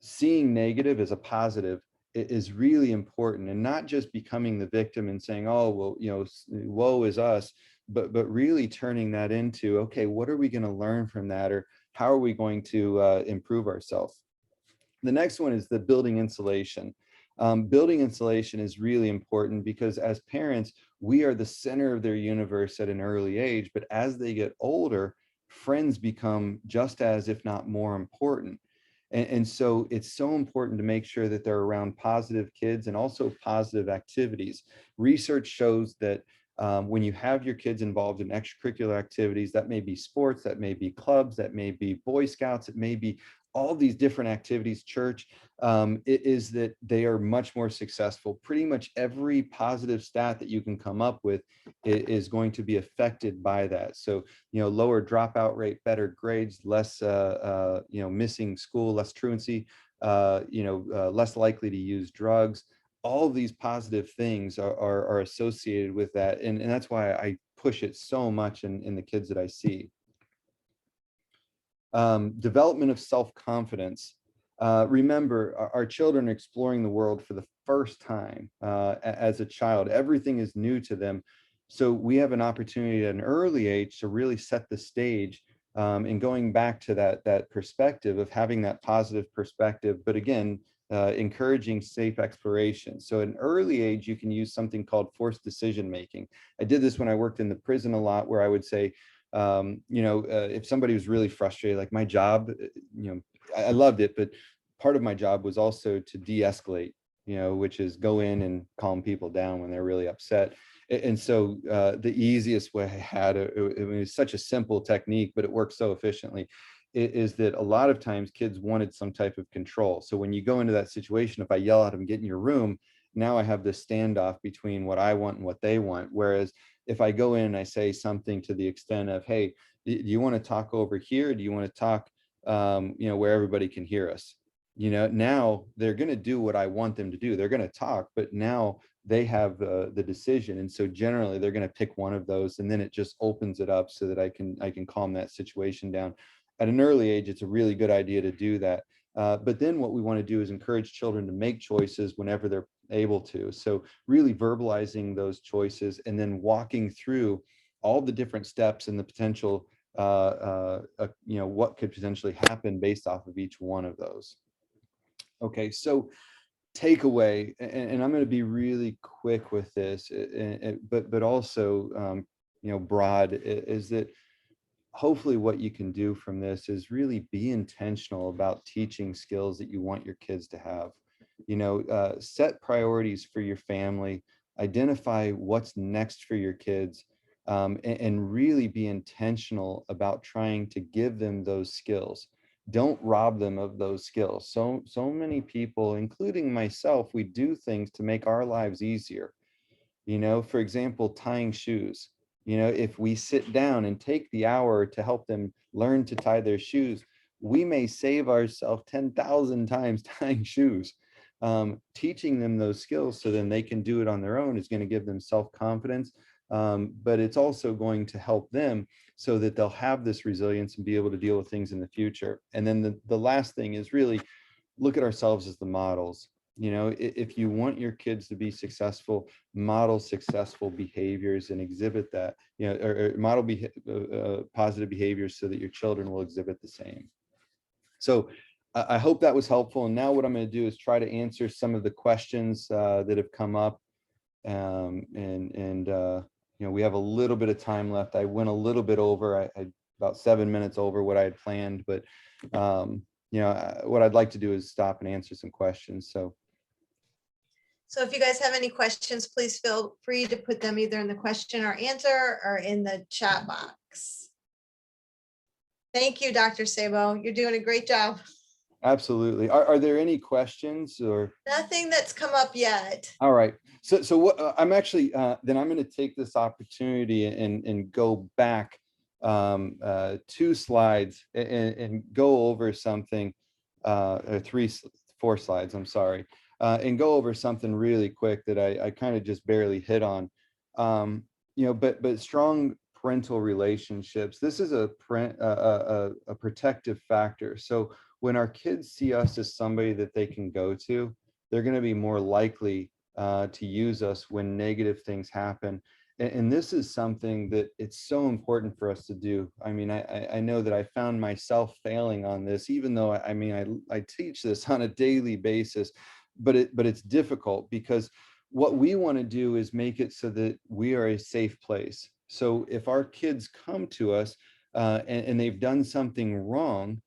seeing negative as a positive is really important, and not just becoming the victim and saying, oh, well, woe is us, but really turning that into, okay, what are we going to learn from that, or how are we going to improve ourselves? The next one is the building insulation. Building insulation is really important because as parents, we are the center of their universe at an early age, but as they get older, friends become just as, if not more important. And so it's so important to make sure that they're around positive kids and also positive activities. Research shows that when you have your kids involved in extracurricular activities, that may be sports, that may be clubs, that may be Boy Scouts, it may be all these different activities, church, it is that they are much more successful. Pretty much every positive stat that you can come up with is going to be affected by that. So, lower dropout rate, better grades, less, missing school, less truancy, less likely to use drugs. All these positive things are associated with that. And that's why I push it so much in the kids that I see. Development of self-confidence. Remember, our children are exploring the world for the first time as a child. Everything is new to them. So we have an opportunity at an early age to really set the stage, and going back to that perspective of having that positive perspective, but again, encouraging safe exploration. So at an early age, you can use something called forced decision making. I did this when I worked in the prison a lot, where I would say, if somebody was really frustrated, like my job, I loved it, but part of my job was also to de-escalate, which is go in and calm people down when they're really upset. And so the easiest way I had, it was such a simple technique, but it works so efficiently, is that a lot of times kids wanted some type of control. So when you go into that situation, if I yell at them, get in your room, now I have this standoff between what I want and what they want. Whereas if I go in and I say something to the extent of, hey, do you want to talk over here? Do you want to talk, where everybody can hear us? Now they're going to do what I want them to do. They're going to talk, but now they have the decision. And so generally they're going to pick one of those, and then it just opens it up so that I can calm that situation down. At an early age, it's a really good idea to do that. But then what we want to do is encourage children to make choices whenever they're able to. So really verbalizing those choices and then walking through all the different steps and the potential, what could potentially happen based off of each one of those. Okay, so takeaway, and I'm going to be really quick with this, but also, broad, is that hopefully what you can do from this is really be intentional about teaching skills that you want your kids to have. Set priorities for your family, identify what's next for your kids, and really be intentional about trying to give them those skills. don't rob them of those skills. So many people, including myself, we do things to make our lives easier. For example, tying shoes. If we sit down and take the hour to help them learn to tie their shoes, we may save ourselves 10,000 times tying shoes. Teaching them those skills so then they can do it on their own is going to give them self-confidence, but it's also going to help them so that they'll have this resilience and be able to deal with things in the future. And then the last thing is really look at ourselves as the models. If you want your kids to be successful, model successful behaviors and exhibit that, or model positive behaviors so that your children will exhibit the same. So I hope that was helpful. And now what I'm going to do is try to answer some of the questions that have come up. We have a little bit of time left. I went a little bit over, I about 7 minutes over what I had planned, but what I'd like to do is stop and answer some questions. So if you guys have any questions, please feel free to put them either in the question or answer or in the chat box. Thank you, Dr. Sabo. You're doing a great job. Absolutely. Are there any questions or? Nothing that's come up yet. All right. So what I'm actually, then I'm going to take this opportunity and go back 2 slides and go over something, or 4 slides, I'm sorry, and go over something really quick that I kind of just barely hit on. But strong parental relationships, this is a protective factor. So when our kids see us as somebody that they can go to, they're going to be more likely to use us when negative things happen. And this is something that it's so important for us to do. I mean, I know that I found myself failing on this, even though I teach this on a daily basis, but it's difficult because what we want to do is make it so that we are a safe place. So if our kids come to us and they've done something wrong,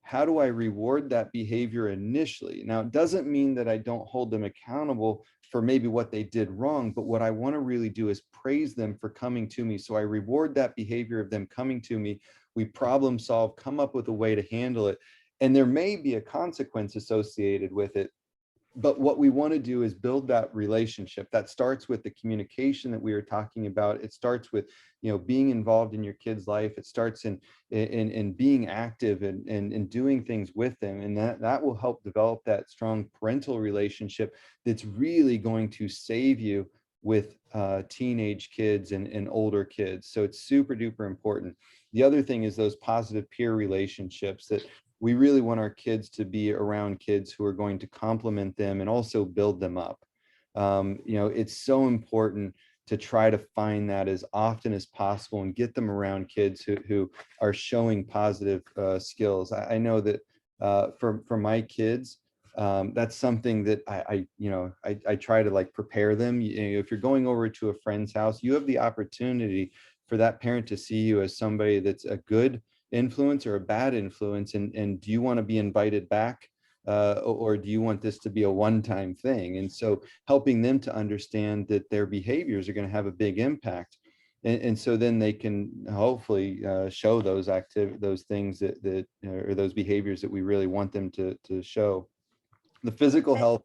how do I reward that behavior initially? Now, it doesn't mean that I don't hold them accountable for maybe what they did wrong, but what I want to really do is praise them for coming to me. So I reward that behavior of them coming to me. We problem solve, come up with a way to handle it. And there may be a consequence associated with it. But what we want to do is build that relationship. That starts with the communication that we were talking about. It starts with, being involved in your kid's life. It starts in being active and doing things with them. And that will help develop that strong parental relationship that's really going to save you with teenage kids and older kids. So it's super duper important. The other thing is those positive peer relationships that we really want our kids to be around kids who are going to complement them and also build them up. It's so important to try to find that as often as possible and get them around kids who are showing positive skills. I know that for my kids, that's something that I try to prepare them. If you're going over to a friend's house, you have the opportunity for that parent to see you as somebody that's a good influence or a bad influence, and do you want to be invited back, or do you want this to be a one-time thing? And so helping them to understand that their behaviors are going to have a big impact, and so then they can hopefully show those things that or those behaviors that we really want them to show. The physical health.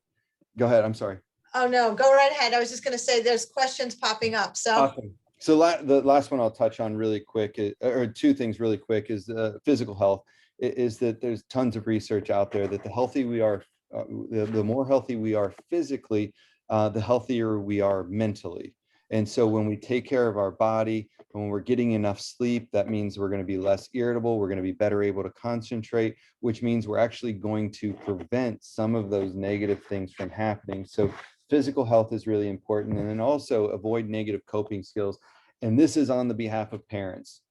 Go ahead. I'm sorry. Oh no, go right ahead. I was just going to say there's questions popping up. So awesome. So the last one I'll touch on really quick, or 2 things really quick, is physical health. Is that there's tons of research out there that the healthy we are, the more healthy we are physically, the healthier we are mentally. And so when we take care of our body, when we're getting enough sleep, that means we're going to be less irritable. We're going to be better able to concentrate, which means we're actually going to prevent some of those negative things from happening. So physical health is really important. And then also avoid negative coping skills. And this is on the behalf of parents.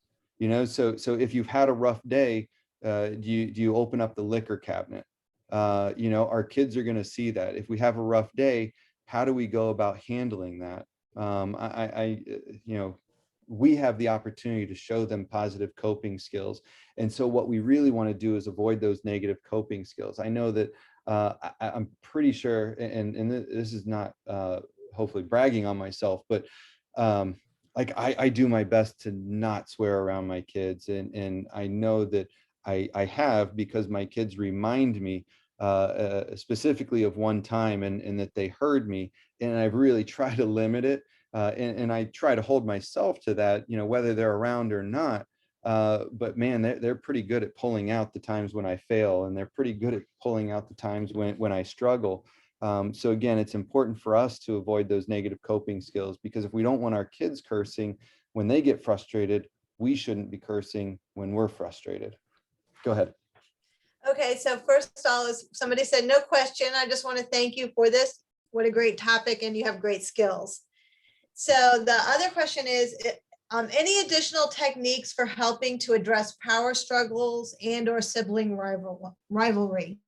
So if you've had a rough day, do you open up the liquor cabinet? Our kids are going to see that. If we have a rough day, how do we go about handling that? We have the opportunity to show them positive coping skills. And so what we really want to do is avoid those negative coping skills. I know that I'm pretty sure, and this is not hopefully bragging on myself, but I do my best to not swear around my kids. And I know that I have, because my kids remind me specifically of one time, and that they heard me, and I've really tried to limit it, and I try to hold myself to that, whether they're around or not. But man, they're pretty good at pulling out the times when I fail, and they're pretty good at pulling out the times when I struggle. So again, it's important for us to avoid those negative coping skills, because if we don't want our kids cursing when they get frustrated, we shouldn't be cursing when we're frustrated. Go ahead. Okay, so first of all, as somebody said, no question. I just want to thank you for this. What a great topic, and you have great skills. So the other question is, any additional techniques for helping to address power struggles and or sibling rivalry?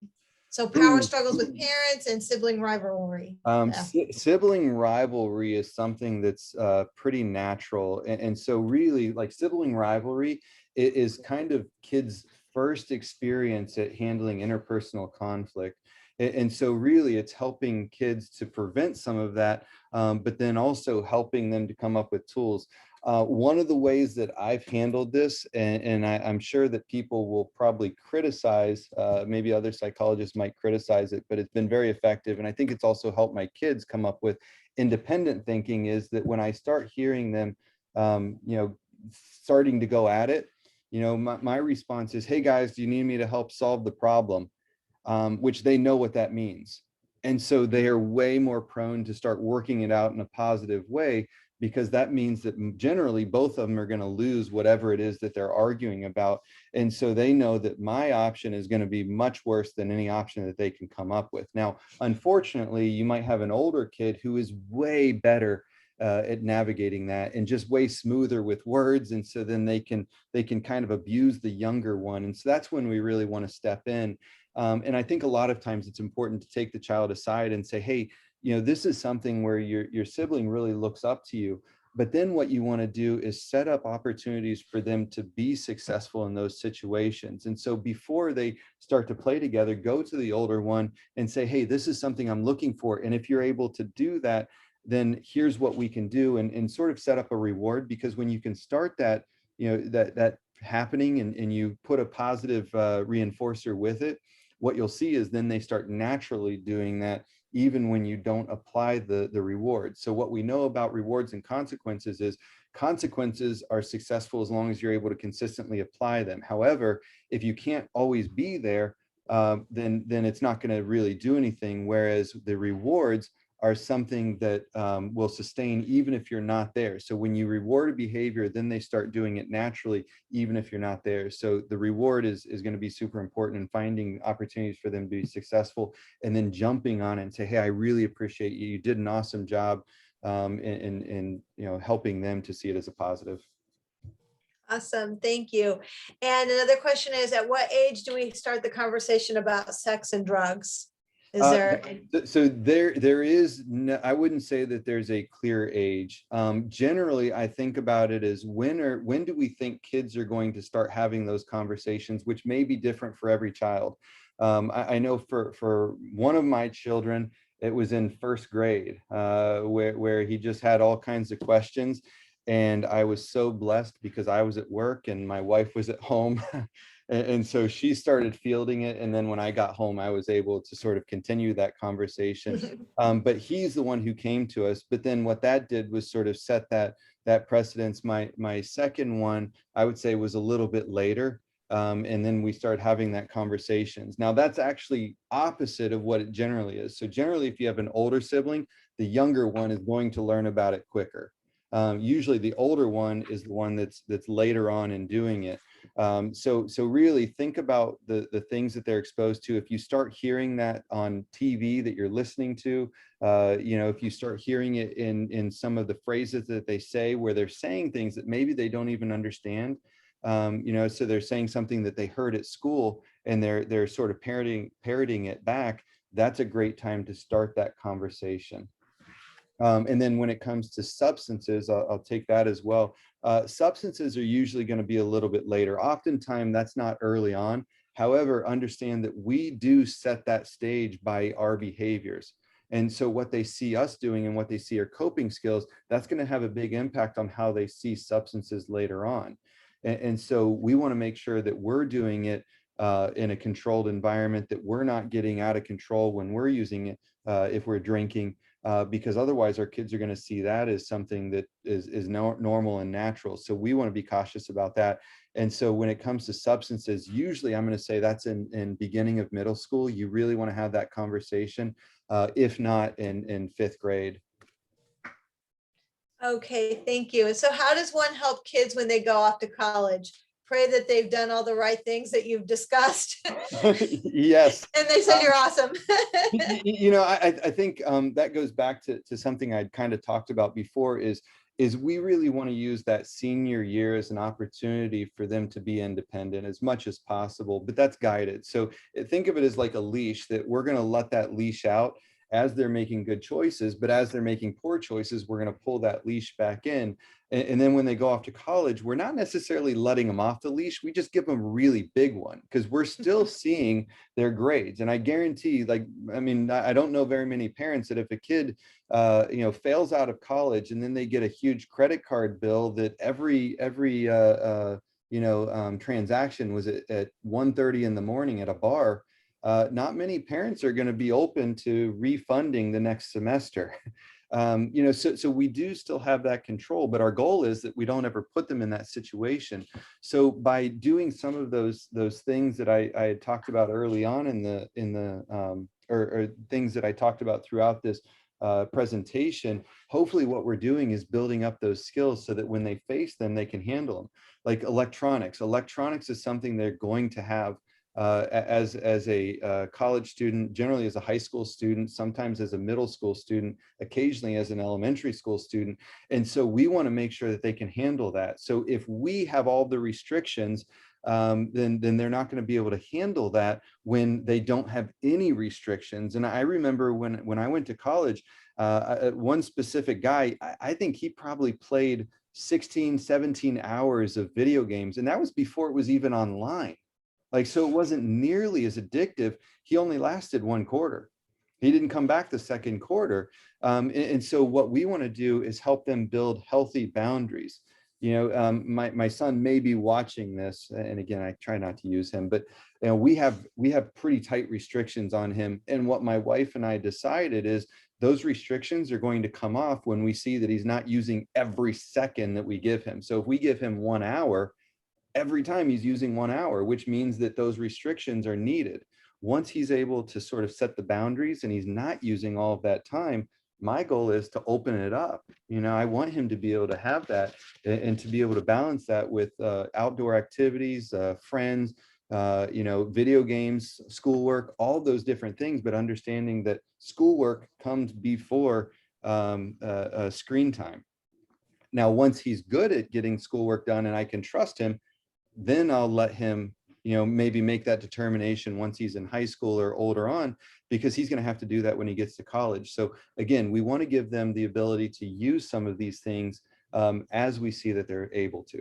So power struggles with parents and sibling rivalry. Sibling rivalry is something that's pretty natural. And so really, like, sibling rivalry is kind of kids' first experience at handling interpersonal conflict. And so really it's helping kids to prevent some of that, but then also helping them to come up with tools. One of the ways that I've handled this, and I'm sure that people will probably criticize, maybe other psychologists might criticize it, but it's been very effective. And I think it's also helped my kids come up with independent thinking, is that when I start hearing them, starting to go at it, my response is, hey guys, do you need me to help solve the problem? Which they know what that means. And so they are way more prone to start working it out in a positive way, because that means that generally both of them are going to lose whatever it is that they're arguing about. And so they know that my option is going to be much worse than any option that they can come up with. Now, unfortunately, you might have an older kid who is way better at navigating that, and just way smoother with words. And so then they can kind of abuse the younger one. And so that's when we really want to step in. And I think a lot of times it's important to take the child aside and say, hey, this is something where your sibling really looks up to you. But then what you want to do is set up opportunities for them to be successful in those situations. And so before they start to play together, go to the older one and say, hey, this is something I'm looking for. And if you're able to do that, then here's what we can do, and sort of set up a reward. Because when you can start that, that happening, and you put a positive reinforcer with it, what you'll see is then they start naturally doing that, even when you don't apply the reward. So what we know about rewards and consequences is consequences are successful as long as you're able to consistently apply them. However, if you can't always be there, then it's not going to really do anything. Whereas the rewards are something that will sustain even if you're not there. So when you reward a behavior, then they start doing it naturally, even if you're not there. So the reward is going to be super important in finding opportunities for them to be successful, and then jumping on it and say, hey, I really appreciate you. You did an awesome job in helping them to see it as a positive. Awesome, thank you. And another question is, at what age do we start the conversation about sex and drugs? Is there? So there is no, I wouldn't say that there's a clear age. Generally, I think about it as when do we think kids are going to start having those conversations, which may be different for every child. I know for one of my children, it was in first grade, where he just had all kinds of questions. And I was so blessed because I was at work and my wife was at home. And so she started fielding it. And then when I got home, I was able to sort of continue that conversation. But he's the one who came to us. But then what that did was sort of set that precedence. My second one, I would say, was a little bit later. And then we started having that conversations. Now that's actually opposite of what it generally is. So generally, if you have an older sibling, the younger one is going to learn about it quicker. Usually the older one is the one that's later on in doing it. So really think about the things that they're exposed to. If you start hearing that on TV that you're listening to, if you start hearing it in some of the phrases that they say, where they're saying things that maybe they don't even understand, so they're saying something that they heard at school and they're sort of parroting it back. That's a great time to start that conversation. And then when it comes to substances, I'll take that as well. Substances are usually going to be a little bit later. Oftentimes that's not early on. However, understand that we do set that stage by our behaviors. And so what they see us doing and what they see are coping skills, that's going to have a big impact on how they see substances later on. And so we want to make sure that we're doing it in a controlled environment, that we're not getting out of control when we're using it, if we're drinking, because otherwise our kids are going to see that as something that is normal and natural. So we want to be cautious about that. And so when it comes to substances, usually I'm going to say that's in beginning of middle school. You really want to have that conversation, if not in fifth grade. Okay, thank you. And so how does one help kids when they go off to college? Pray that they've done all the right things that you've discussed. Yes. And they said you're awesome. I think that goes back to something I'd kind of talked about before, is we really want to use that senior year as an opportunity for them to be independent as much as possible, but that's guided. So think of it as like a leash, that we're going to let that leash out as they're making good choices, but as they're making poor choices, we're going to pull that leash back in. And then when they go off to college, we're not necessarily letting them off the leash. We just give them a really big one, because we're still seeing their grades. And I guarantee, I don't know very many parents that if a kid, fails out of college and then they get a huge credit card bill that every transaction was at 1:30 in the morning at a bar, not many parents are going to be open to refunding the next semester. So we do still have that control, but our goal is that we don't ever put them in that situation. So by doing some of those things that I had talked about early on or things that I talked about throughout this presentation, hopefully what we're doing is building up those skills so that when they face them, they can handle them. Like electronics is something they're going to have as a college student, generally as a high school student, sometimes as a middle school student, occasionally as an elementary school student. And so we want to make sure that they can handle that. So if we have all the restrictions, then they're not going to be able to handle that when they don't have any restrictions. And I remember when I went to college, one specific guy, I think he probably played 16, 17 hours of video games. And that was before it was even online. So it wasn't nearly as addictive. He only lasted one quarter. He didn't come back the second quarter. And so what we want to do is help them build healthy boundaries. My son may be watching this, and again, I try not to use him, but we have pretty tight restrictions on him. And what my wife and I decided is those restrictions are going to come off when we see that he's not using every second that we give him. So if we give him 1 hour, every time he's using 1 hour, which means that those restrictions are needed. Once he's able to sort of set the boundaries and he's not using all of that time, my goal is to open it up. I want him to be able to have that and to be able to balance that with outdoor activities, friends, video games, schoolwork, all those different things, but understanding that schoolwork comes before screen time. Now, once he's good at getting schoolwork done and I can trust him, then I'll let him, maybe make that determination once he's in high school or older on, because he's going to have to do that when he gets to college. So again, we want to give them the ability to use some of these things as we see that they're able to.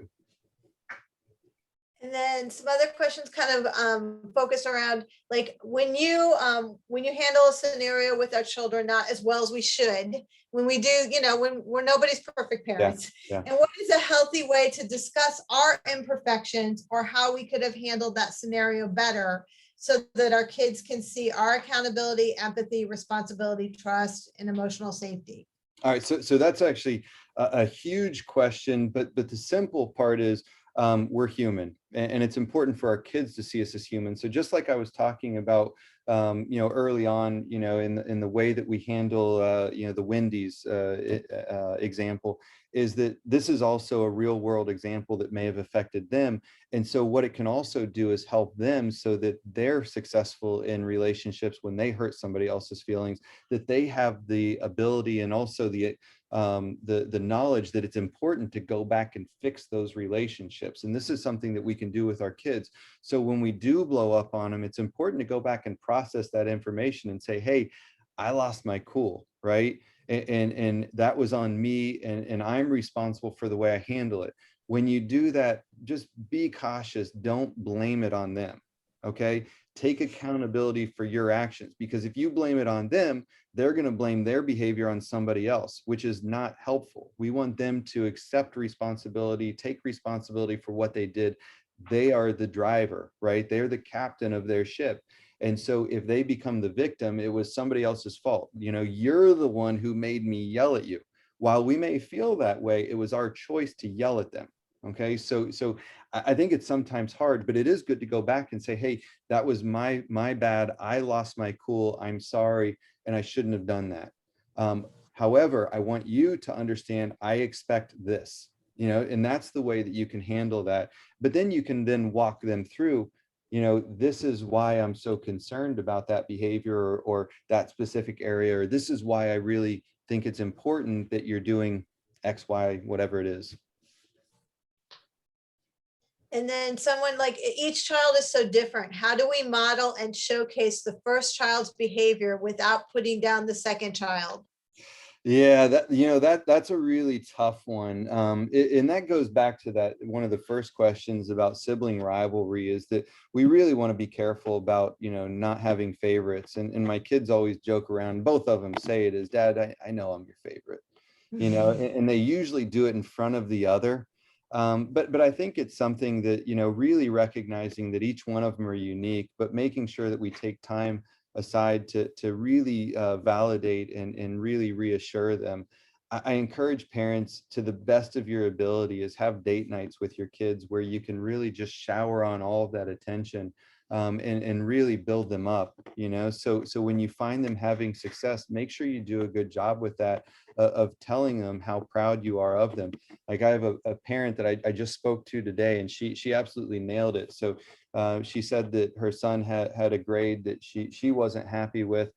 And then some other questions kind of focus around, like when you handle a scenario with our children not as well as we should, when we do, when we're nobody's perfect parents. Yeah. And what is a healthy way to discuss our imperfections or how we could have handled that scenario better so that our kids can see our accountability, empathy, responsibility, trust, and emotional safety? All right, so that's actually a huge question, but the simple part is we're human, and it's important for our kids to see us as human. So just like I was talking about, early on, in the way that we handle, the Wendy's example, is that this is also a real world example that may have affected them. And so what it can also do is help them so that they're successful in relationships when they hurt somebody else's feelings, that they have the ability and also the knowledge that it's important to go back and fix those relationships. And this is something that we can do with our kids. So when we do blow up on them, it's important to go back and process that information and say, hey, I lost my cool, right? And that was on me, and I'm responsible for the way I handle it. When you do that, just be cautious. Don't blame it on them. Okay. take accountability for your actions, because if you blame it on them, they're going to blame their behavior on somebody else, which is not helpful. We want them to accept responsibility, take responsibility for what they did. They are the driver, right? They're the captain of their ship. And so if they become the victim, it was somebody else's fault. You know, you're the one who made me yell at you. While we may feel that way, it was our choice to yell at them. Okay, so I think it's sometimes hard, but it is good to go back and say, hey, that was my bad. I lost my cool. I'm sorry, and I shouldn't have done that. However, I want you to understand, I expect this, you know, and that's the way that you can handle that. But then you can then walk them through, you know, this is why I'm so concerned about that behavior, or that specific area, or this is why I really think it's important that you're doing X, Y, whatever it is. And then someone like each child is so different. How do we model and showcase the first child's behavior without putting down the second child? Yeah, that, you know, that's a really tough one. And that goes back to that one of the first questions about sibling rivalry, is that we really want to be careful about, you know, not having favorites. And my kids always joke around, both of them say it is, Dad, I know I'm your favorite, you know, and they usually do it in front of the other. But I think it's something that, you know, really recognizing that each one of them are unique, but making sure that we take time aside to really validate and really reassure them. I encourage parents, to the best of your ability, is have date nights with your kids where you can really just shower on all of that attention, and really build them up, you know. So when you find them having success, make sure you do a good job with that, of telling them how proud you are of them. Like, I have a parent that I just spoke to today, and she absolutely nailed it. So she said that her son had a grade that she wasn't happy with.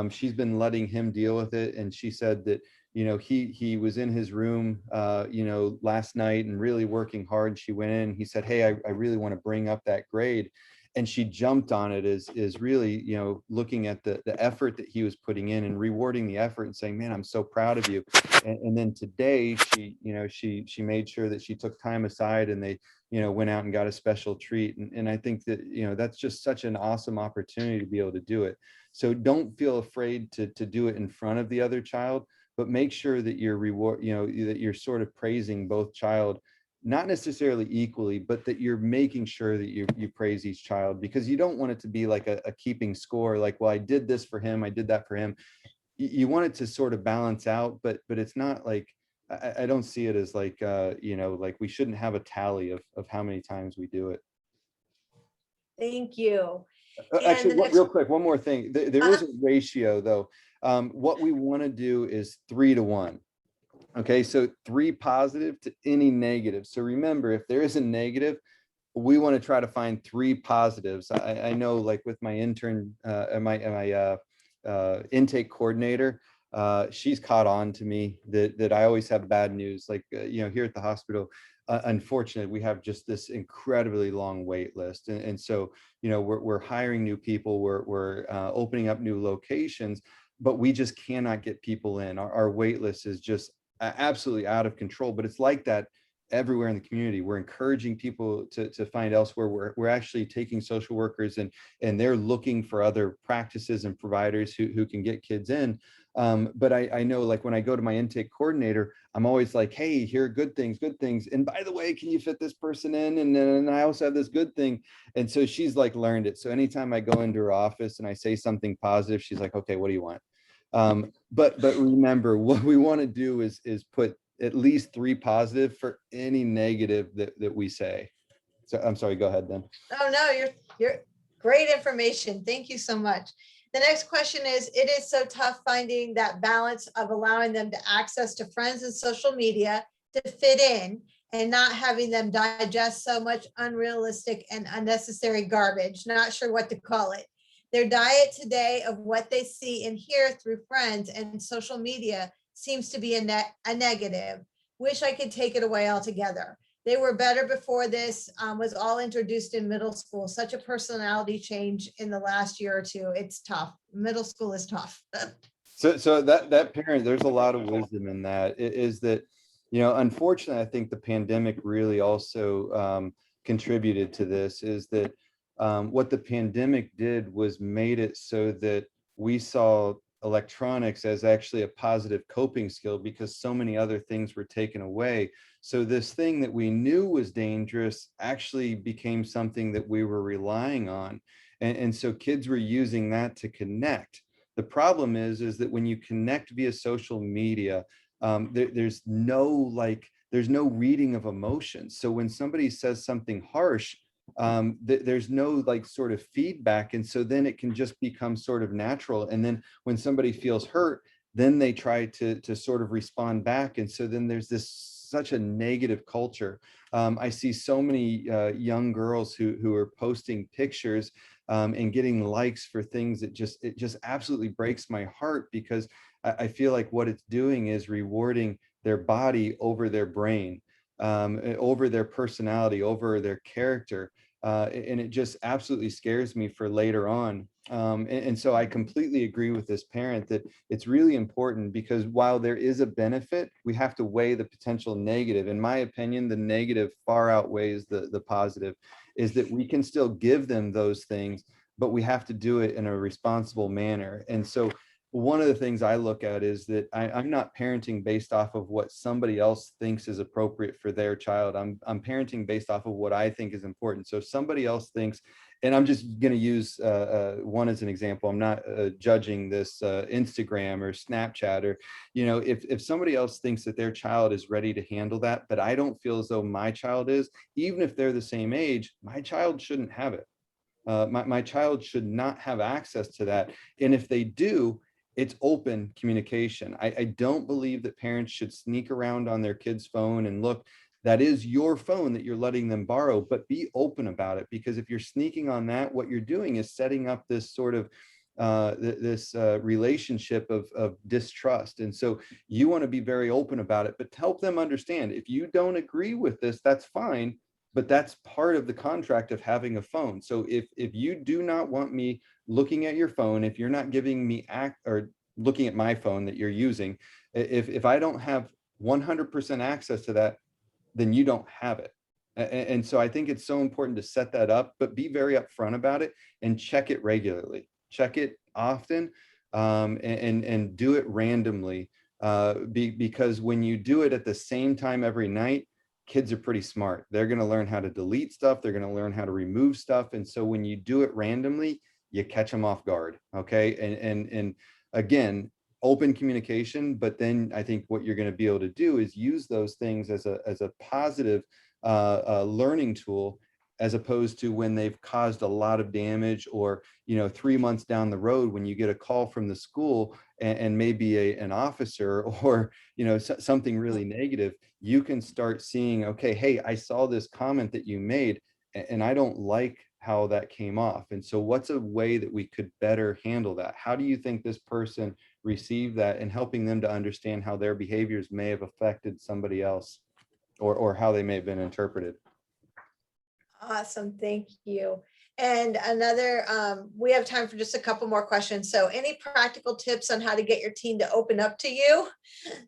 She's been letting him deal with it, and she said that, you know, he was in his room, you know, last night and really working hard. She went in. He said, "Hey, I really want to bring up that grade." And she jumped on it, is really, you know, looking at the effort that he was putting in and rewarding the effort and saying, "Man, I'm so proud of you." And then today, she, you know, she made sure that she took time aside, and they, you know, went out and got a special treat. And I think that, you know, that's just such an awesome opportunity to be able to do it. So don't feel afraid to do it in front of the other child, but make sure that you're you know, that you're sort of praising both child, not necessarily equally, but that you're making sure that you praise each child, because you don't want it to be like a keeping score, like, well, I did this for him, I did that for him. You want it to sort of balance out, but it's not like, I don't see it as like, you know, like we shouldn't have a tally of how many times we do it. Thank you. And Actually, the next, real quick, one more thing. There is a ratio though. What we want to do is 3-to-1. Okay, so 3 positive to any negative. So remember, if there is a negative, we want to try to find 3 positives. I know, like with my intern, my intake coordinator, she's caught on to me that I always have bad news. Like, you know, here at the hospital, unfortunately, we have just this incredibly long wait list, and so, you know, we're hiring new people, we're opening up new locations, but we just cannot get people in. Our wait list is just absolutely out of control. But it's like that everywhere in the community. We're encouraging people to find elsewhere. We're actually taking social workers, and they're looking for other practices and providers who can get kids in. But I know, like, when I go to my intake coordinator, I'm always like, hey, here are good things. And by the way, can you fit this person in? And then I also have this good thing. And so she's like learned it. So anytime I go into her office and I say something positive, she's like, okay, what do you want? But remember, what we want to do is put at least 3 positive for any negative that we say. So I'm sorry, go ahead then. oh no, you're great information. Thank you so much. The next question is, it is so tough finding that balance of allowing them to access to friends and social media to fit in, and not having them digest so much unrealistic and unnecessary garbage. Not sure what to call it. Their diet today of what they see and hear through friends and social media seems to be a negative. Wish I could take it away altogether. They were better before this was all introduced in middle school. Such a personality change in the last year or two. It's tough. Middle school is tough. So that parent, there's a lot of wisdom in that. It is that, you know, unfortunately, I think the pandemic really also contributed to this, is that What the pandemic did was made it so that we saw electronics as actually a positive coping skill because so many other things were taken away. So this thing that we knew was dangerous actually became something that we were relying on. And so kids were using that to connect. The problem is that when you connect via social media, there's no reading of emotions. So when somebody says something harsh, there's no like sort of feedback, and so then it can just become sort of natural. And then when somebody feels hurt, then they try to sort of respond back, and so then there's this such a negative culture. I see so many young girls who are posting pictures and getting likes for things that it just absolutely breaks my heart, because I feel like what it's doing is rewarding their body over their brain, over their personality, over their character. And it just absolutely scares me for later on. And so I completely agree with this parent that it's really important, because while there is a benefit, we have to weigh the potential negative. In my opinion, the negative far outweighs the positive, is that we can still give them those things, but we have to do it in a responsible manner. And so one of the things I look at is that I'm not parenting based off of what somebody else thinks is appropriate for their child. I'm parenting based off of what I think is important. So if somebody else thinks, and I'm just going to use one as an example. I'm not judging this Instagram or Snapchat, or, if somebody else thinks that their child is ready to handle that, but I don't feel as though my child is, even if they're the same age, my child shouldn't have it. My child should not have access to that. And if they do, it's open communication. I don't believe that parents should sneak around on their kid's phone and look. That is your phone that you're letting them borrow, but be open about it, because if you're sneaking on that, what you're doing is setting up this sort of relationship of distrust. And so you want to be very open about it, but help them understand, if you don't agree with this, that's fine, but that's part of the contract of having a phone. So if you do not want me looking at your phone, if you're not giving me or looking at my phone that you're using, if I don't have 100% access to that, then you don't have it. And so I think it's so important to set that up, but be very upfront about it and check it regularly, check it often, and do it randomly, because when you do it at the same time every night, kids are pretty smart. They're going to learn how to delete stuff. They're going to learn how to remove stuff. And so when you do it randomly, you catch them off guard. Okay. And again, open communication, but then I think what you're going to be able to do is use those things as a positive learning tool, as opposed to when they've caused a lot of damage, or 3 months down the road when you get a call from the school and maybe an officer, or something really negative, you can start seeing, okay, hey, I saw this comment that you made and I don't like how that came off. And so what's a way that we could better handle that? How do you think this person received that, and helping them to understand how their behaviors may have affected somebody else, or how they may have been interpreted? Awesome, thank you. And another, we have time for just a couple more questions. So any practical tips on how to get your teen to open up to you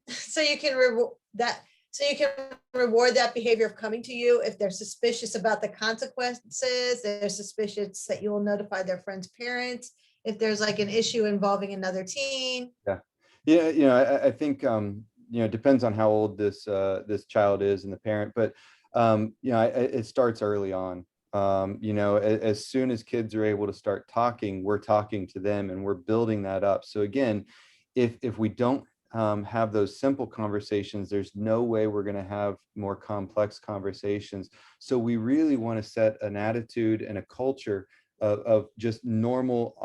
so you can reward that behavior of coming to you? If they're suspicious about the consequences, they're suspicious that you will notify their friend's parents, if there's like an issue involving another teen. Yeah, I think it depends on how old this child is and the parent, but it starts early on. As soon as kids are able to start talking, we're talking to them and we're building that up. So again, if we don't have those simple conversations, there's no way we're going to have more complex conversations. So we really want to set an attitude and a culture of just normal,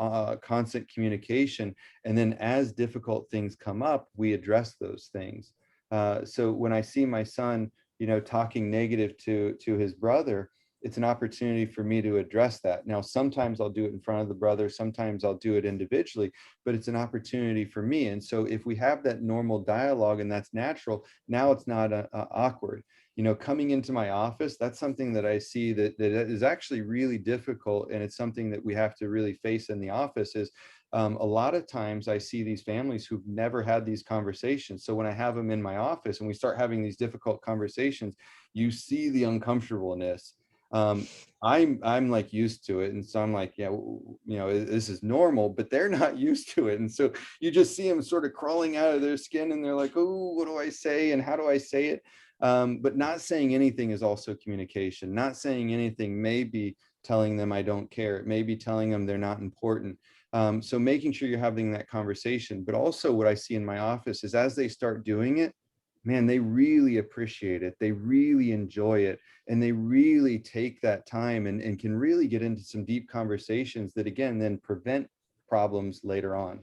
constant communication. And then as difficult things come up, we address those things. So when I see my son, talking negative to his brother, it's an opportunity for me to address that. Now, sometimes I'll do it in front of the brother, sometimes I'll do it individually, but it's an opportunity for me. And so if we have that normal dialogue and that's natural, now it's not awkward. Coming into my office, that's something that I see that is actually really difficult. And it's something that we have to really face in the office is a lot of times I see these families who've never had these conversations. So when I have them in my office and we start having these difficult conversations, you see the uncomfortableness. I'm like used to it, and so I'm like, yeah, this is normal, but they're not used to it, and so you just see them sort of crawling out of their skin, and they're like, oh, what do I say, and how do I say it? But not saying anything is also communication. Not saying anything may be telling them I don't care. It may be telling them they're not important. So making sure you're having that conversation. But also what I see in my office is as they start doing it, man, they really appreciate it. They really enjoy it. And they really take that time and can really get into some deep conversations that, again, then prevent problems later on.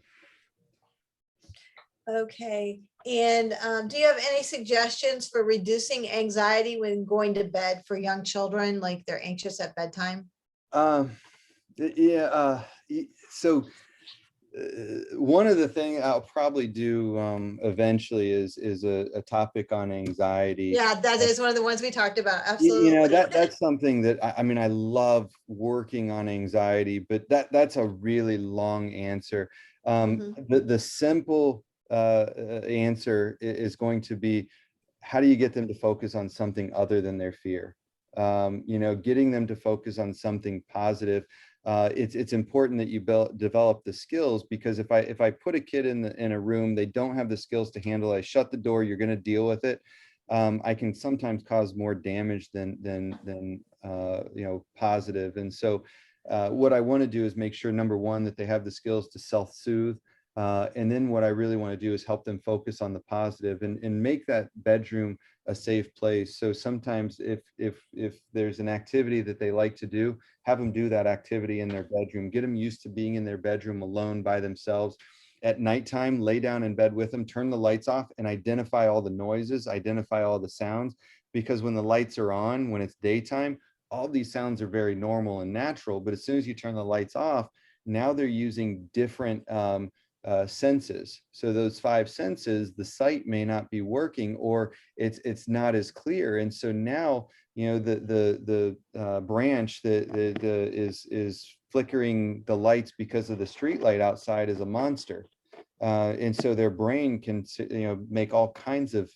Okay. And do you have any suggestions for reducing anxiety when going to bed for young children, like they're anxious at bedtime? Yeah. So one of the things I'll probably do eventually is a topic on anxiety. Yeah, that is one of the ones we talked about. Absolutely. That's something that I mean, I love working on anxiety, but that's a really long answer. The simple answer is going to be, how do you get them to focus on something other than their fear? Getting them to focus on something positive. It's important that you develop the skills, because if I put a kid in a room, they don't have the skills to handle it, I shut the door, you're going to deal with it. I can sometimes cause more damage than positive. And so what I want to do is make sure, number one, that they have the skills to self-soothe. And then what I really want to do is help them focus on the positive and make that bedroom a safe place. So sometimes if there's an activity that they like to do, have them do that activity in their bedroom, get them used to being in their bedroom alone by themselves. At nighttime, lay down in bed with them, turn the lights off, and identify all the noises, identify all the sounds, because when the lights are on, when it's daytime, all these sounds are very normal and natural. But as soon as you turn the lights off, now they're using different senses. So those five senses, the sight may not be working, or it's not as clear. And so now, the branch that is flickering the lights because of the street light outside is a monster. And so their brain can, make all kinds of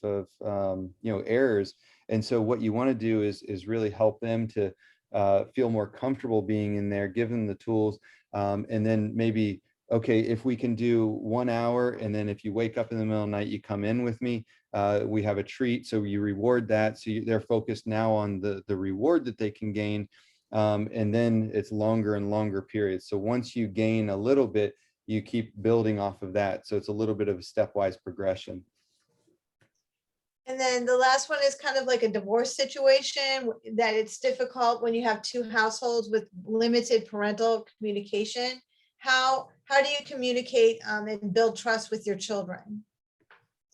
errors. And so what you want to do is really help them to feel more comfortable being in there, give them the tools, and then maybe, okay, if we can do 1 hour, and then if you wake up in the middle of the night, you come in with me, we have a treat. So you reward that. So they're focused now on the reward that they can gain. And then it's longer and longer periods. So once you gain a little bit, you keep building off of that. So it's a little bit of a stepwise progression. And then the last one is kind of like a divorce situation, that it's difficult when you have two households with limited parental communication. How do you communicate and build trust with your children?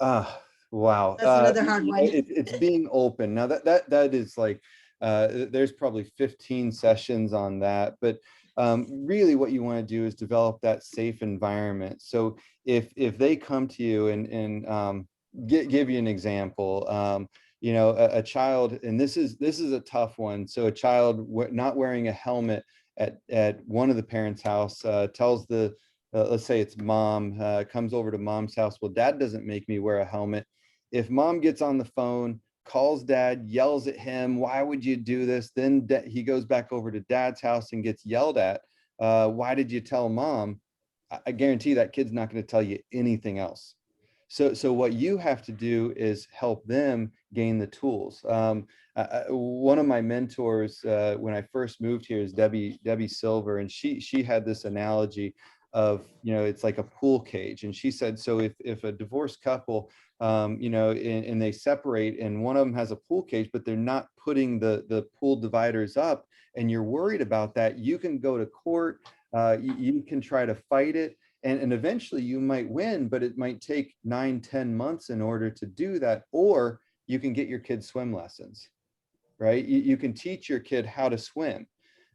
Wow. That's another hard one. It's being open. Now that is like, there's probably 15 sessions on that, but really what you want to do is develop that safe environment. So if they come to you and give you an example, a child, and this is a tough one. So a child not wearing a helmet at one of the parents' house, tells let's say it's mom, comes over to mom's house. Well, dad doesn't make me wear a helmet. If mom gets on the phone, calls dad, yells at him, why would you do this? Then he goes back over to dad's house and gets yelled at. Why did you tell mom? I guarantee that kid's not going to tell you anything else. So what you have to do is help them gain the tools. One of my mentors when I first moved here is Debbie Silver, and she had this analogy of, it's like a pool cage. And she said, so if a divorced couple, and they separate, and one of them has a pool cage, but they're not putting the pool dividers up, and you're worried about that, you can go to court, you can try to fight it. And eventually you might win, but it might take 9-10 months in order to do that. Or you can get your kid swim lessons, right? You can teach your kid how to swim.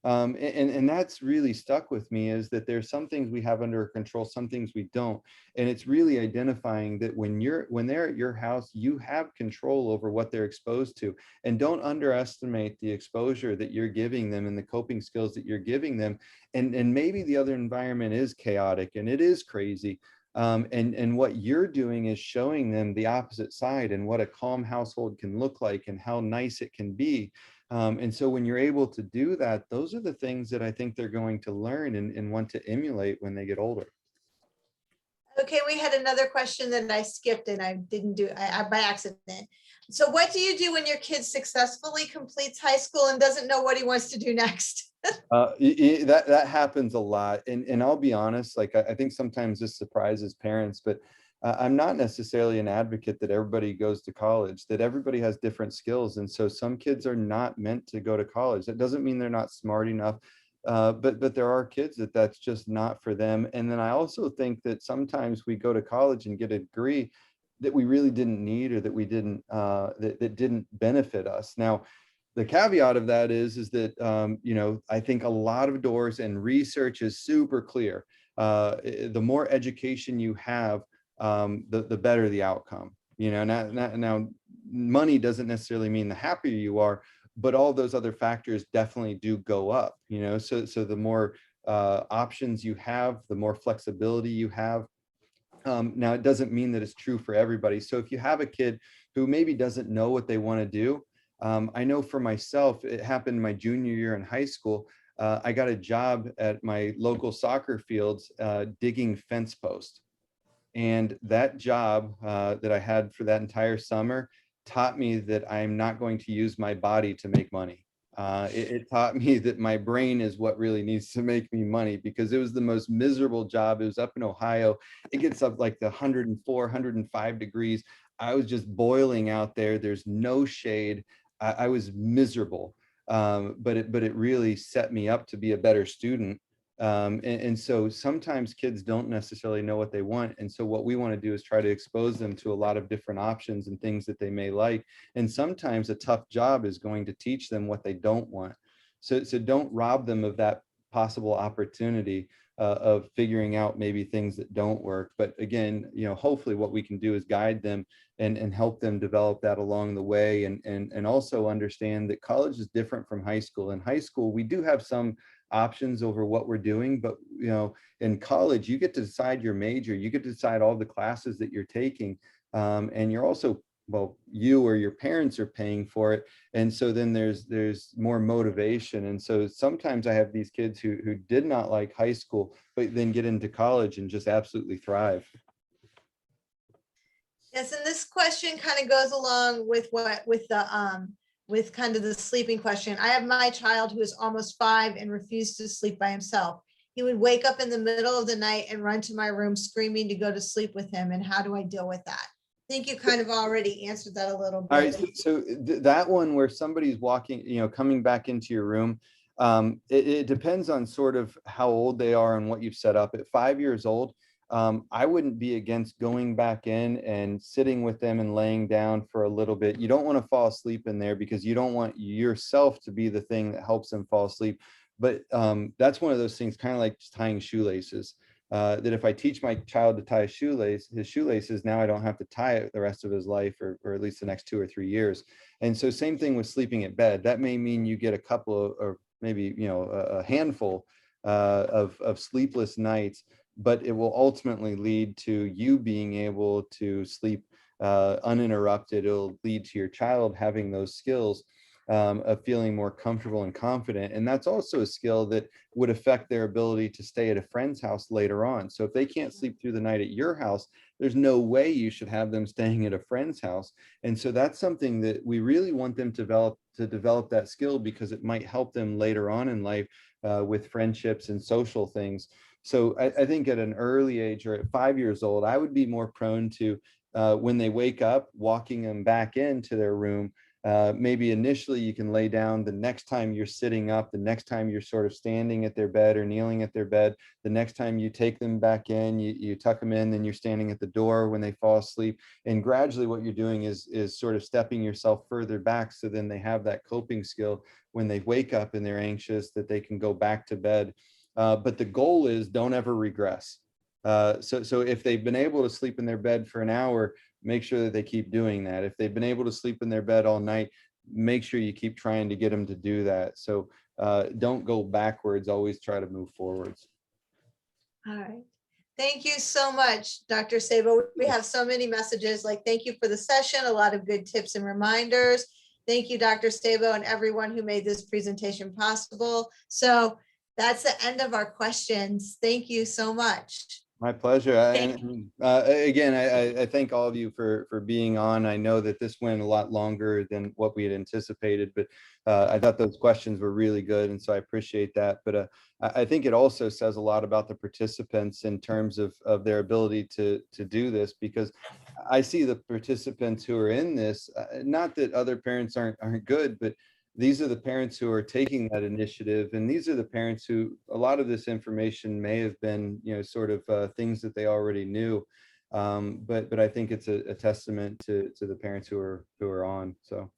And that's really stuck with me, is that there's some things we have under control, some things we don't. And it's really identifying that when they're at your house, you have control over what they're exposed to. And don't underestimate the exposure that you're giving them and the coping skills that you're giving them. And maybe the other environment is chaotic and it is crazy. And what you're doing is showing them the opposite side and what a calm household can look like and how nice it can be. And so when you're able to do that, those are the things that I think they're going to learn and want to emulate when they get older. Okay, we had another question that I skipped and I didn't do by accident. So what do you do when your kid successfully completes high school and doesn't know what he wants to do next? That happens a lot, and I'll be honest, like I think sometimes this surprises parents, but I'm not necessarily an advocate that everybody goes to college, that everybody has different skills, and so some kids are not meant to go to college. That doesn't mean they're not smart enough, but there are kids that's just not for them. And then I also think that sometimes we go to college and get a degree that we really didn't need, or that we didn't that didn't benefit us. Now, the caveat of that is that I think a lot of doors, and research is super clear. The more education you have, the better the outcome. Now money doesn't necessarily mean the happier you are, but all those other factors definitely do go up. So the more options you have, the more flexibility you have. Now, it doesn't mean that it's true for everybody. So if you have a kid who maybe doesn't know what they want to do, I know for myself, it happened my junior year in high school. I got a job at my local soccer fields digging fence posts. And that job that I had for that entire summer taught me that I'm not going to use my body to make money. It taught me that my brain is what really needs to make me money, because it was the most miserable job. It was up in Ohio. It gets up like the 104, 105 degrees. I was just boiling out there. There's no shade. I was miserable. But it really set me up to be a better student. And so sometimes kids don't necessarily know what they want. And so what we want to do is try to expose them to a lot of different options and things that they may like. And sometimes a tough job is going to teach them what they don't want. So don't rob them of that possible opportunity of figuring out maybe things that don't work. But again, hopefully what we can do is guide them and help them develop that along the way, and also understand that college is different from high school. In high school, we do have some options over what we're doing, but in college you get to decide your major, you get to decide all the classes that you're taking, and you're also, well, you or your parents are paying for it, and so then there's more motivation. And so sometimes I have these kids who did not like high school, but then get into college and just absolutely thrive. Yes, and this question kind of goes along with with kind of the sleeping question. I have my child who is almost 5 and refused to sleep by himself. He would wake up in the middle of the night and run to my room screaming to go to sleep with him. And how do I deal with that? I think you kind of already answered that a little bit. All right, so that one where somebody's walking, coming back into your room, it depends on sort of how old they are and what you've set up. At 5 years old, I wouldn't be against going back in and sitting with them and laying down for a little bit. You don't want to fall asleep in there, because you don't want yourself to be the thing that helps them fall asleep. But that's one of those things, kind of like just tying shoelaces. That if I teach my child to tie his shoelaces, now I don't have to tie it the rest of his life, or at least the next 2 or 3 years. And so same thing with sleeping at bed. That may mean you get a couple of, or maybe, a handful of sleepless nights, but it will ultimately lead to you being able to sleep uninterrupted. It'll lead to your child having those skills of feeling more comfortable and confident. And that's also a skill that would affect their ability to stay at a friend's house later on. So if they can't sleep through the night at your house, there's no way you should have them staying at a friend's house. And so that's something that we really want them to develop that skill, because it might help them later on in life with friendships and social things. So I think at an early age, or at 5 years old, I would be more prone to, when they wake up, walking them back into their room. Maybe initially you can lay down. The next time you're sitting up, the next time you're sort of standing at their bed or kneeling at their bed, the next time you take them back in, you tuck them in, then you're standing at the door when they fall asleep. And gradually what you're doing is sort of stepping yourself further back, so then they have that coping skill when they wake up and they're anxious, that they can go back to bed. But the goal is, don't ever regress. So if they've been able to sleep in their bed for an hour, make sure that they keep doing that. If they've been able to sleep in their bed all night, make sure you keep trying to get them to do that. So don't go backwards, always try to move forwards. All right. Thank you so much, Dr. Sabo. We have so many messages, like thank you for the session, a lot of good tips and reminders. Thank you, Dr. Sabo, and everyone who made this presentation possible. So that's the end of our questions. Thank you so much. My pleasure. Thank And again, I thank all of you for being on. I know that this went a lot longer than what we had anticipated, but I thought those questions were really good, and so I appreciate that. But I think it also says a lot about the participants in terms of their ability to do this, because I see the participants who are in this, not that other parents aren't good, but these are the parents who are taking that initiative, and these are the parents who a lot of this information may have been, sort of things that they already knew, but I think it's a testament to the parents who are on. So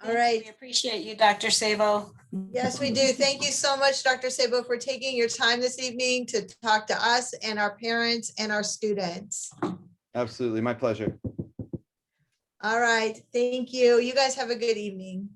All right. We appreciate you, Dr. Sabo. Yes, we do. Thank you so much, Dr. Sabo, for taking your time this evening to talk to us and our parents and our students. absolutely, my pleasure. All right. Thank you. You guys have a good evening.